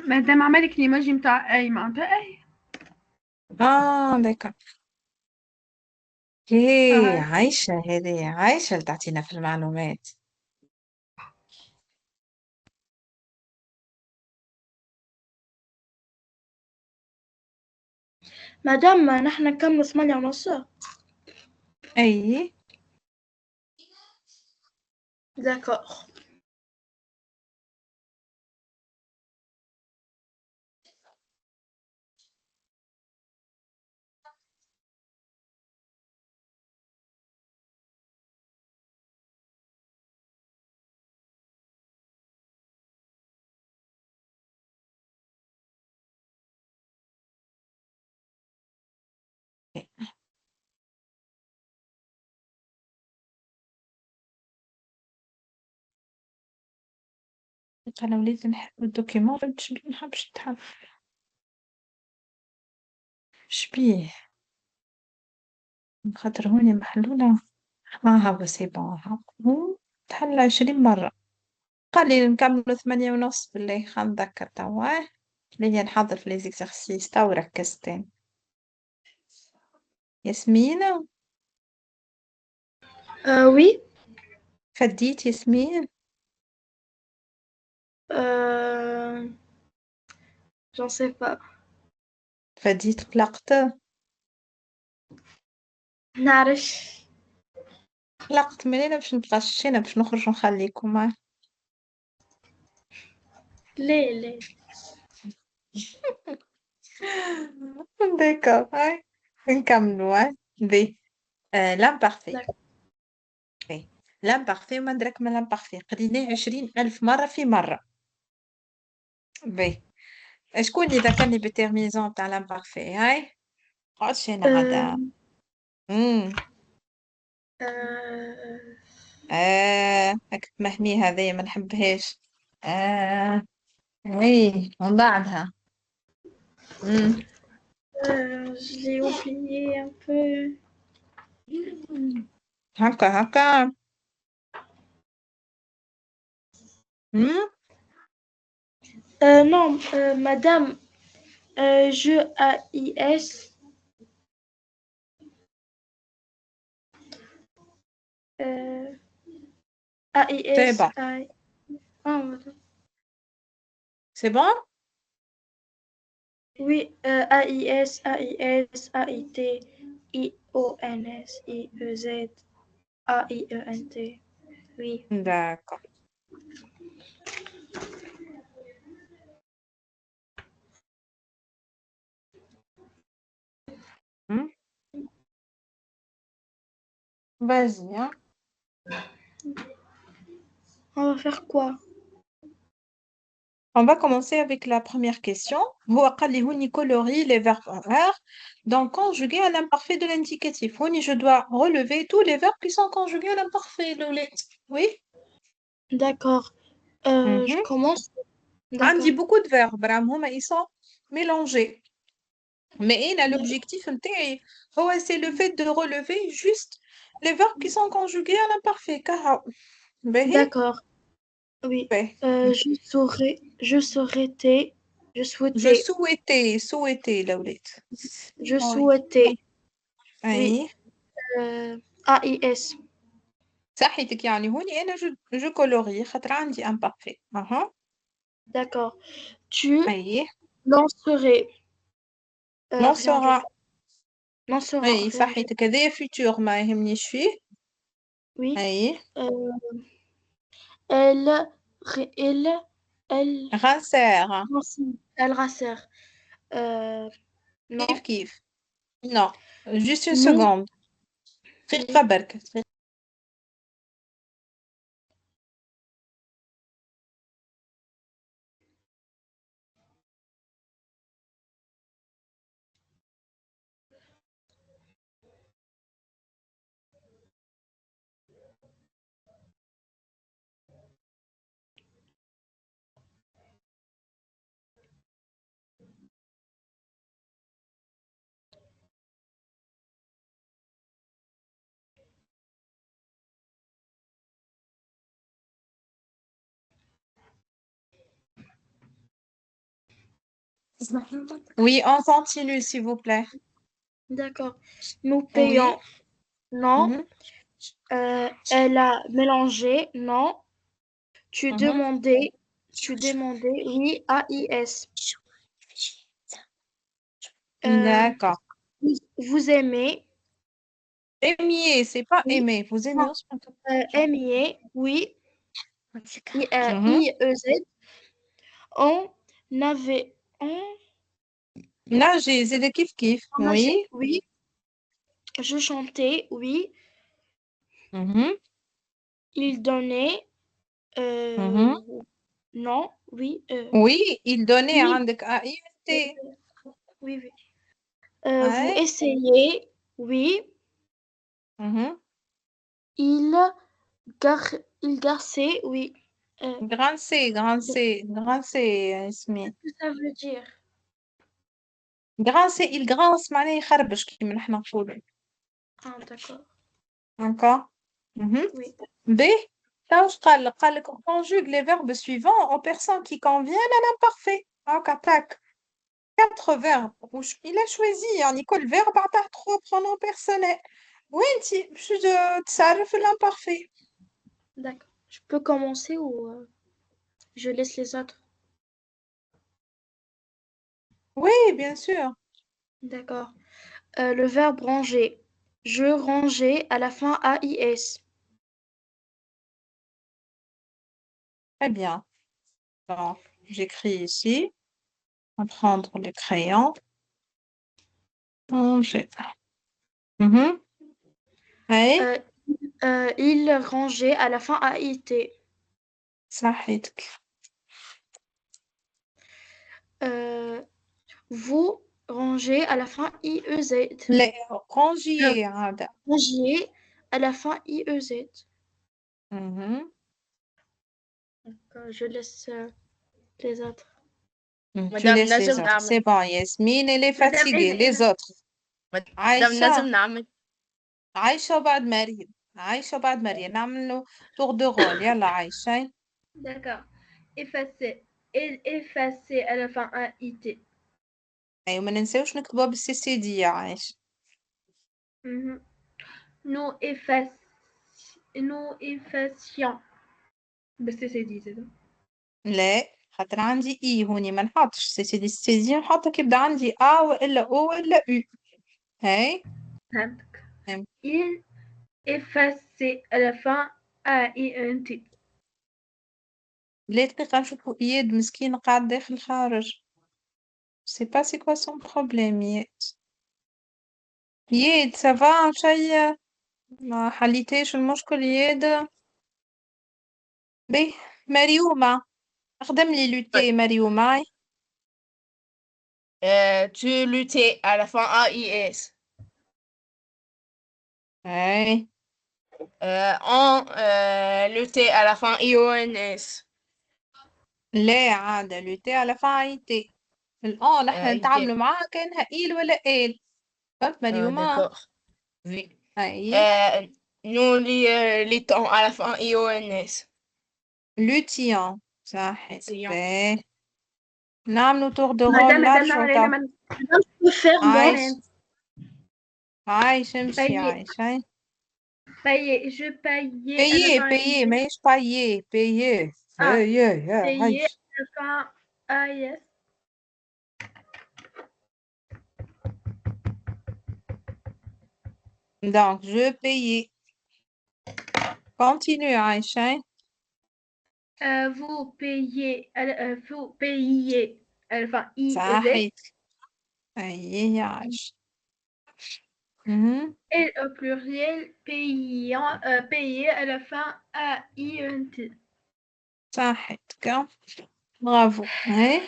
مادام عملك الايموجي متاع اي معناتها اي. داكا. هي آه. عايشة هذه عايشة اللي تعطينا في المعلومات. مدام نحن نكمل 8:30. أي. D'accord. أنا وليت نحب الدوكيمون ما نحبش نتحل. شبيه خاطر هوني محلولة. هاهو سي بون هاكو تحل 20 مرة. قال لي نكملو 8:30 بالله خلينا نتذكر توا. ليا نحضر في ليزيكزارسيس توا وركزت تاني. ياسمين Oui. فديت ياسمين. Euh, j'en sais pas. فديت قلقت. نعرفش. قلقت منين باش نتغشى أنا باش نخرج ونخليكم. ليه. داكوغ هاي نكملو بي. l'imparfait. D'accord. بي. l'imparfait وما ندرك من l'imparfait قريناه 20,000 مرة في مرة. بي. شكون اللي ذكرني بالترميزون تاع l'imparfait هاي؟ قعدش أنا Euh, غدا. امم euh, هاك تمهني هذايا ما نحبهاش. اي من بعدها. امم je l'ai oublié un peu. هكا هكا. Hmm? Non, madame, je AIS. C'est AIS. bon. Ah, madame. C'est bon? Oui, AIS, AIS, AIT, IONS, IEZ, AIENT. Oui. D'accord. Hmm? Vas-y, hein. On va faire quoi? On va commencer avec la première question. هو قال لي هوني colorie les verbes en R donc conjugués à l'imparfait de l'indicatif. هوني je dois relever tous les verbes qui sont conjugués à l'imparfait. Loulé. Oui? D'accord. Je Mhm. commence. On D'accord. dit beaucoup de verbes. راهم ils sont mélangés. Mais l'objectif نتاعي هو c'est le fait de relever juste les verbes qui sont conjugués à l'imparfait. كهو. باهي؟ D'accord. Oui. باهي. Je saurais, je Je souhaitais, souhaitais l'ولاد. je Oui. souhaitais. Oui. أي. AIS. صحيتك يعني هوني أنا جو كولوري خاطر عندي امبارفي أها D'accord. Tu أي lancerais. Rien du لونسورا genre. Lancera, أي rien du صحيتك هذايا فيتور ما يهمنيش فيه Oui. أي Elle, elle, elle, غنسير elle rassure. كيف Non. كيف نو جوست اون Nous, سكوند دقيقة oui. برك Oui, on continue s'il vous plaît. D'accord. Nous Oui. payons. Non. Mhm. Elle a mélangé. Non. Tu Mhm. demandais. Tu demandais. Oui. AIS. D'accord. Vous aimez. Aimer, c'est pas Oui. aimer. Vous aimez Non. aussi un peu. Aimiez. Oui. Mhm. IEZ. On avait. On Nager, c'est de kiff kiff. nageait. Oui. Oui. Je chantais. Oui. Mhm. Il donnait. Mhm. Non. Oui. Oui, il donnait Oui. عندك AINT. Oui. Oui. Vous Ouais. essayez. Oui. Mhm. Il, il garçait. Oui. Grincer, grincer, grincer اسمي. Qu'est-ce que ça veut dire? grincer, il grince معناه يخربش كيما نحنا نقولوا. Ah, d'accord. D'accord. Mhm. Oui. B. قال لك conjugue les verbes suivants en personnes qui conviennent à l'imparfait. هاكا tac. 4 verbes. Il a choisi يعني كل verbe عطاه 3 pronoms personnels. وانتي باش تصرف l'imparfait. D'accord. Je peux commencer ou je laisse les autres? Oui, bien sûr. D'accord. Le verbe ranger. Je rangeais à la fin AIS. Très bien. Donc, j'écris ici. On va prendre le crayon. Ranger. Mhm. Oui, Euh, il rangeait à la fin AIT. صحيتك. Vous rangez à la fin IEZ. Les rangier هذا. Rangiez à la fin IEZ. Mhm. Je laisse les autres. Tu مدام laisses les لازم autres. C'est نعمل bon, Yasmine, elle est مدام fatiguée. Les autres. مدام لازم Aïcha. نعمل عايشة وبعد مريم. عايشة وبعد مريم. نعمل له tour de rôle. يلا عايشة. D'accord. effacer. Il effacer à la fin A-I-T. أيوة ما ننساوش نكتبوها بالسي سي دي يا عايش. Mhm. Nous efface. Nous effacions. بس c'est dit, c'est ça. لا خاطر عندي إي هوني ما نحطش سي سي دي سي دي نحطك يبدا عندي أ وإلا أو وإلا أو. هاي فهمتك. فهمت. Il effacer à la fin A-I-N-T. لا دقيقة نشوفو إياد مسكين قاعد داخل خارج. سي با سي كوا سون بروبليم إياد. إياد سافا شي ما حليتيش المشكل إياد. بيه مريومة أخدم لي لوتي مريومة. Tu lutter à la fin AIS. هاي On lutter à la fin IONS. لا عادة لوتي على فايتي. الآن نحن نتعاملوا معاها كأنها إيل ولا إيل. فهمت مريومة؟ D'accord. Oui. هاي Nous luttons à la fin IONS. لوتيان صحيح. Luttons. باهي نعملوا تور دو Madame, رول madame, لارجو madame, تو. madame, je peux faire عايش moi. عايش امشي Payer, عايش هاي. payer, je payais à la بايي fin بايي I-T. ماهيش بايي بايي. Ah, بايي يا payer عايش. à la fin A-I-S. Donc je payais. Continue عايش هاي. Vous payez, vous payez à la fin I-Z. صحيح. أي يا عايش. Et au pluriel, payant, payer à la fin A-I-N-T. صحيح. برافو. هاي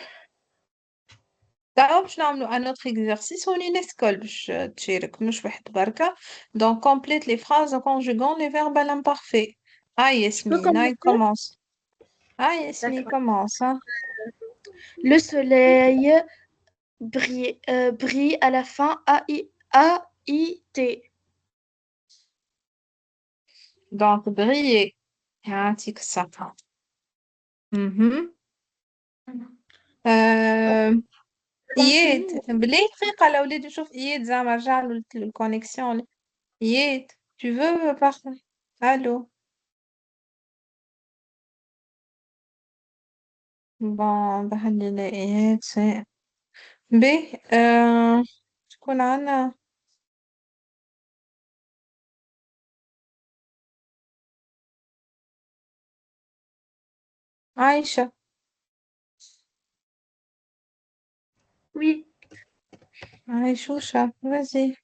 تعالوا باش نعملوا un autre exercice وني الكل باش تشارك مش واحد بركة. Donc complète les phrases conjuguant les verbes à l'imparfait. Ah Je peux Yasmine, il commencer? commence. Ah Yasmine, D'accord. commence. Hein. Le soleil brille à la fin A-I-T. Donc briller. يعطيك الصحة. إياد بلي دقيقة الأولاد نشوف إياد زعما رجعلو الكونيكسيون. إياد tu veux parler? Allô? bon بهلي إياد سي بيه شكون عنا؟ عايشة. Oui. عايشوشة vas-y.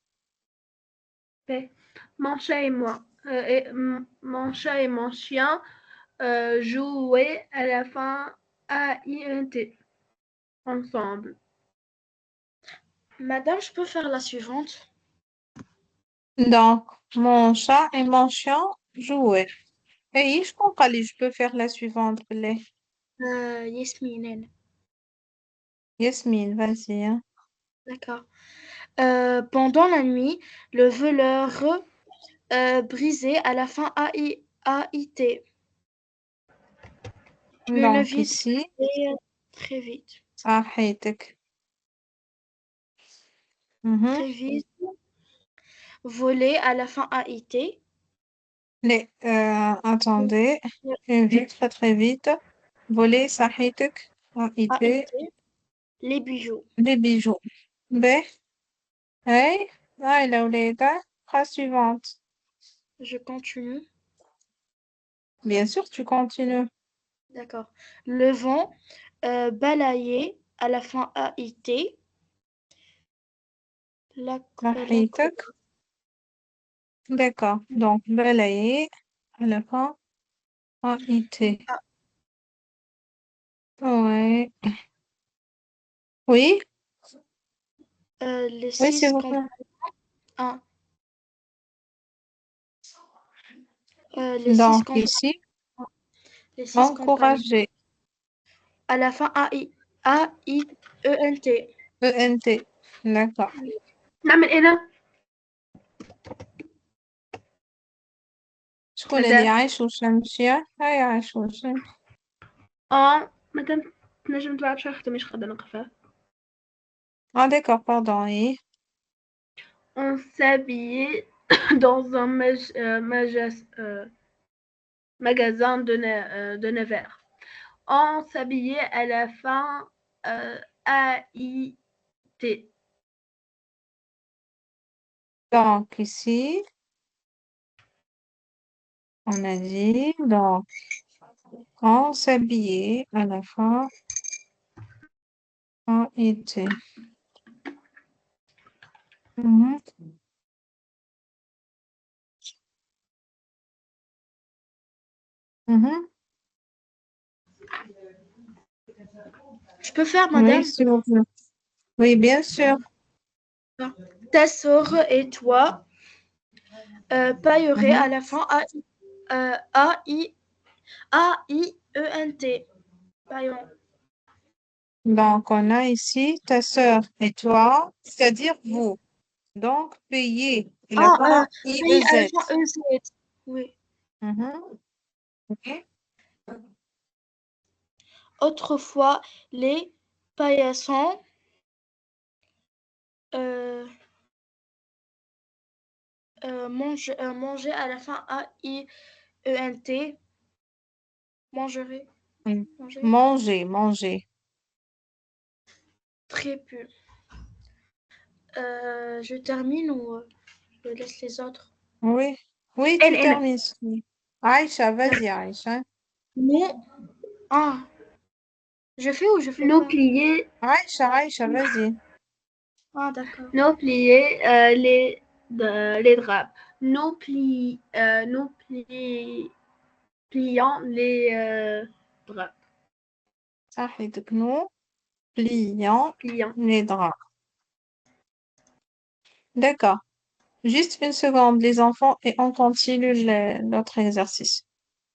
Mon chat et moi. Mon chat et mon chien jouaient à la fin A-I-N-T. Ensemble. Madame, je peux faire la suivante? Donc mon chat et mon chien jouaient. Et je comprends je peux faire la suivante بالله. Yasmine. Yasmine, vas-y. Hein. D'accord. Pendant la nuit, le voleur brisait à la fin A-I-T. Le Donc levier ici, très vite. صحيتك. Très vite. Voler à la fin A-I-T. Les, attendez, vite, très très vite. Voler صحيتك. IT, A-I-T. Les bijoux. les bijoux. B, hey, là, il a oublié phrase suivante. Je continue. Bien sûr, tu continues. D'accord. Le vent balayait à la fin A-I-T. صحيتك. D'accord. Donc, balayer à la fin. IT. Ouais. Oui, Les oui, s'il six vous plaît. compagnons. Les six Donc, compagnons. ici, Les six compagnons. encourager. À la fin A-I-E-N-T. ENT. D'accord. نعمل هنا شكون اللي مدام. عايش وشمشية؟ هاي عايش وشمشية. ما تنجم تبعت شرحته مش غدا نقفها. Ah, d'accord, pardon. Et On s'habillait dans un magasin de Nevers. On s'habillait à la fin A-I-T. donc, ici, on a dit, donc, on s'habillait à la fin, on était. Mhm. Mhm. Je peux faire, Oui, madame? s'il vous plaît. Oui, bien sûr. Ta sœur et toi paillerez Mhm. à la fin A-I-E-N-T. Paillant. Donc, on a ici ta sœur et toi, c'est-à-dire vous. Donc, payer. Et la fin, Pailler à la I-E-Z. fin E-Z. Oui. Mhm. Ok. Autrefois, les paillassons mangeaient à la fin A-I-E-N-T. Mangerait. Mm. Manger. Manger, manger. Très peu. Je termine ou je laisse les autres? Oui, oui, tu termines. Oui. Aïcha, vas-y, Aïcha. Non. Ah, je fais ou je fais Nous pas? plier, Aïcha, vas-y. Ah, d'accord. nous plier les draps. Nous plions les draps. صحيتك nous plions Plions. les draps. D'accord. Juste une seconde, les enfants, et on continue notre exercice.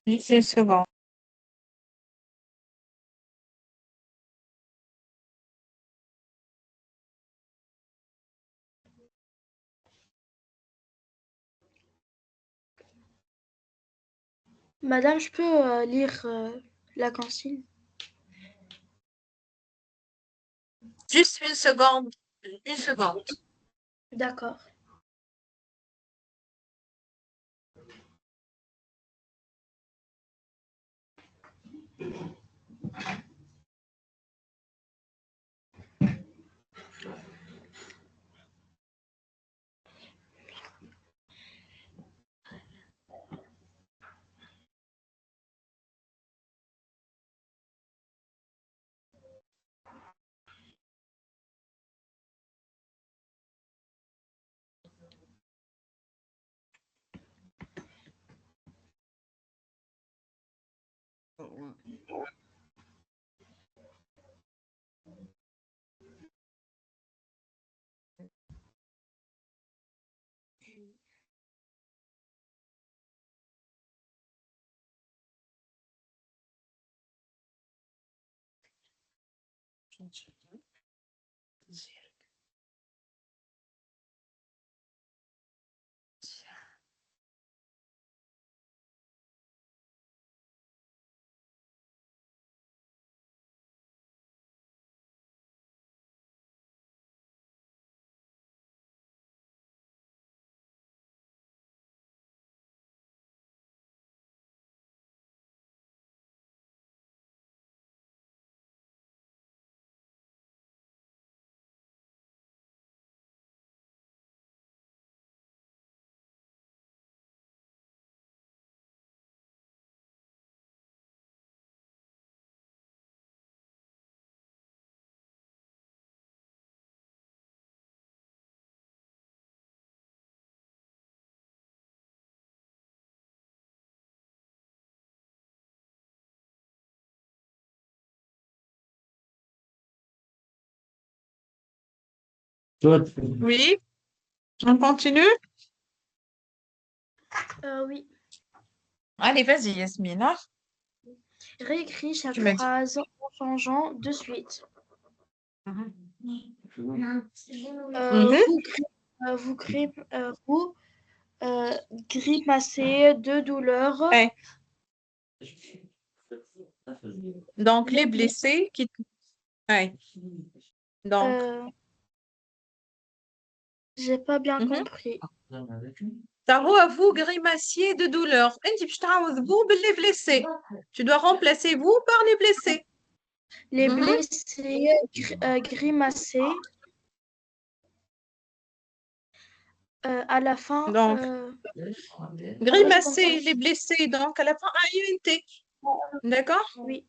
Juste une seconde. Madame, je peux lire la consigne? Juste une seconde. Une seconde. D'accord. Oui, on continue? Oui. Allez, vas-y, Yasmina. Réécris chaque Tu m'as dit. phrase en changeant de suite. Mhm. Vous grimacez de douleur. Hey. Donc, les blessés qui... Ouais. Donc, j'ai pas bien mhm. compris. à vous grimacier de douleur. أنت باش تعوض vous باللي blessés. Tu dois remplacer vous par les blessés. Les Mhm. blessés grimacer à la fin. Donc, grimacer les blessés, donc à la fin, INT. D'accord? Oui.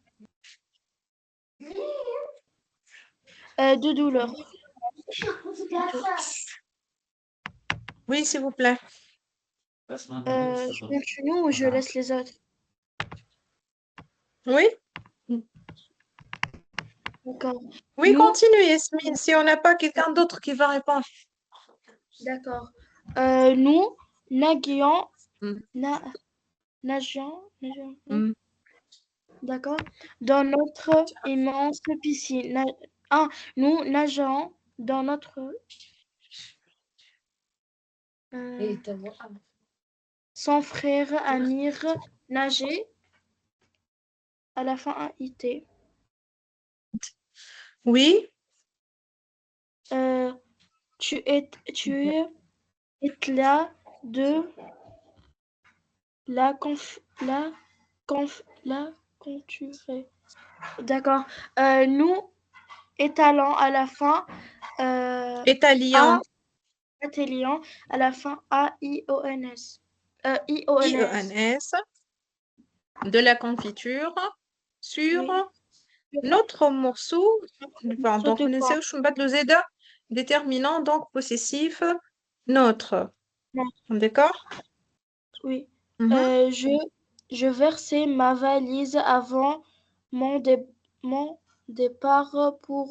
De douleur. Oui, s'il vous plaît. Je continue ou je laisse les autres? Oui? D'accord. Oui, Nous- continue, Yasmine, si on n'a pas quelqu'un d'autre qui va répondre. D'accord. Nous naguions, Mm. nageons, Mm. d'accord, dans notre immense piscine. Nous nageons dans notre son frère Amir nager à la fin un IT. Oui? Tu es là de la conturer. D'accord. Nous étalons à la fin Étalion. Atelion à la fin A-I-O-N-S. I-O-N-S. IENS. De la confiture sur Oui. notre morceau. Enfin, donc, de on quoi? essaie de battre le Z déterminant, donc possessif, notre. D'accord? Oui. Mhm. Je versais ma valise avant mon départ pour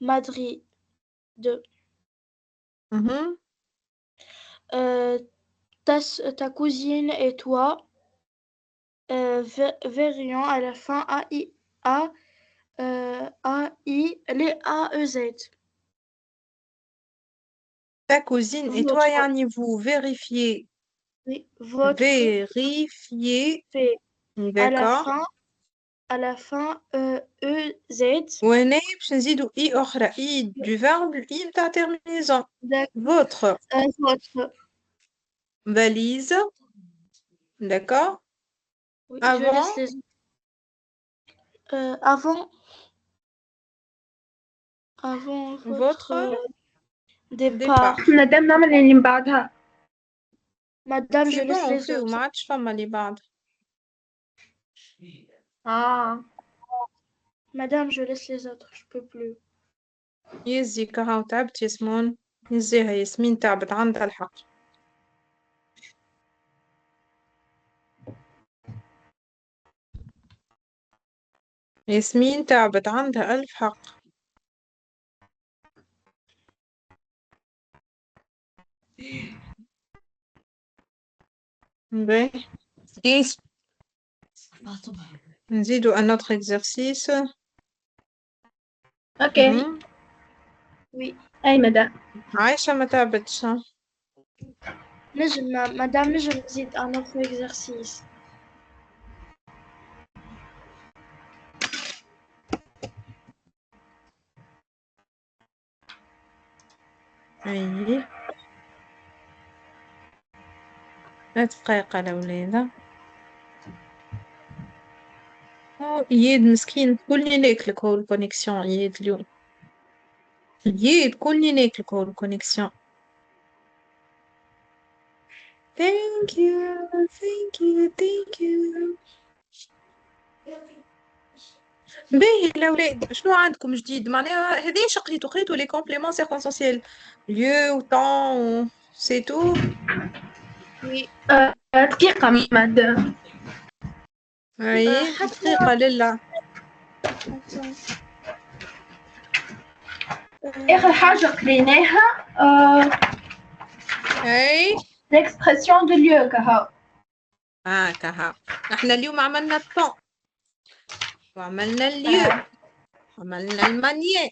Madrid. Mhm. Ta cousine et toi verrions à la fin les A-E-Z. Ta cousine et toi, yani, vous vérifiez. Oui, votre Vérifier. fait D'accord. à la fin E-Z. وهنا باش نزيدو اي اخرى اي du verbe الاي نتاع terminaison. Votre Votre. valise. D'accord. Oui, je Avant. laisse les avant Votre départ. مادام نعمل اللي من بعدها. Madame, je C'est bon, laisse on les fait autres. وما عادش فما اللي بعد. Madame, je laisse les autres. Je peux plus. يزيك هاو تعبت ياسمون. يزيها ياسمين تعبت عندها الحق. ياسمين تعبت عندها ألف حق. باهي. نزيدو un autre exercice. اوكي. Oui. اي مدام. عايشة ما تعبتش. Madame, نجم نزيد un autre exercice. أي 3 دقايق على وليدة. إياد مسكين كلني ناكلك هو الكونيكسيون إياد اليوم. إياد كلني ناكلك هو الكونيكسيون. Thank you, thank you, thank you. باهي الأولاد شنو عندكم جديد؟ معناها هذايا قريتو لي كومبليمون سيركونسانسيال lieu و temps و سي تو. Oui. دقيقة مادام. أي دقيقة لله. آخر حاجة قريناها أي l'expression de lieu كهو. كها احنا اليوم عملنا الطون وعملنا اليو عملنا المانيير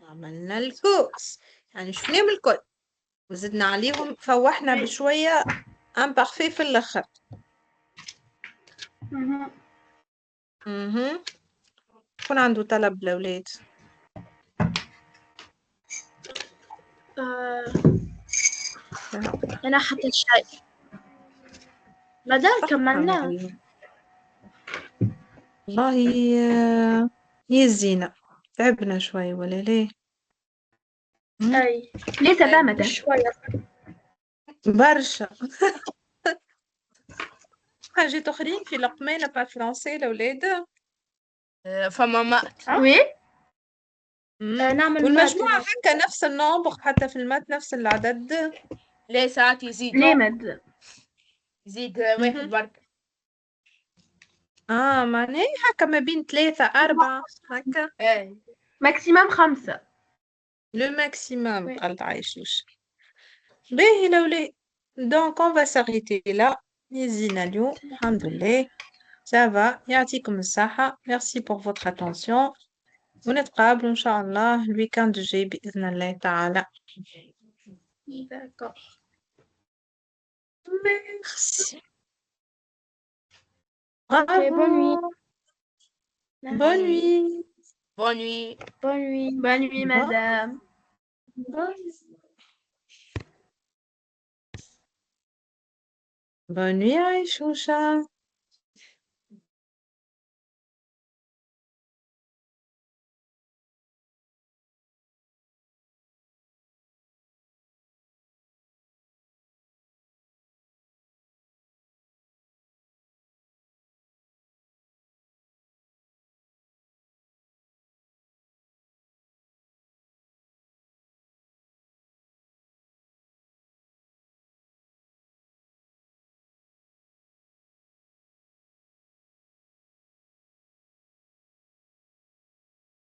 عملنا الكوكس، يعني شفناهم الكل وزدنا عليهم فوحنا بشوية امبارفي في الاخر. شكون عنده طلب الأولاد؟ أنا حطيت شيء مادام كملنا. والله هي الزينة تعبنا شوي ولا ليه؟ أي ليه سبع مدى؟ شوية. برشا حاجات أخرين في القمانة با فرونسي الأولاد. فمامات وي نعمل والمجموعة مات. هكا نفس النومبر حتى في المات نفس العدد. ليه ساعات يزيد ليه مد؟ يزيد واحد برك. معناها هكا ما بين 3 4 هكا ايه ماكسيمم 5. لو ماكسيموم Oui. قالت عايشوش. باهي الأولاد دونك اون فا ساريتي لا يزينا اليوم الحمد لله سافا يعطيكم الصحة. ميرسي بور فوتر اتونسيون ونتقابلوا إن شاء الله الويكاند الجاي بإذن الله تعالى. D'accord. ميرسي. Ok, bonne nuit. Bonne nuit. Bonne nuit. Bonne nuit. Bonne nuit, madame. Bonne nuit, Aïchoucha.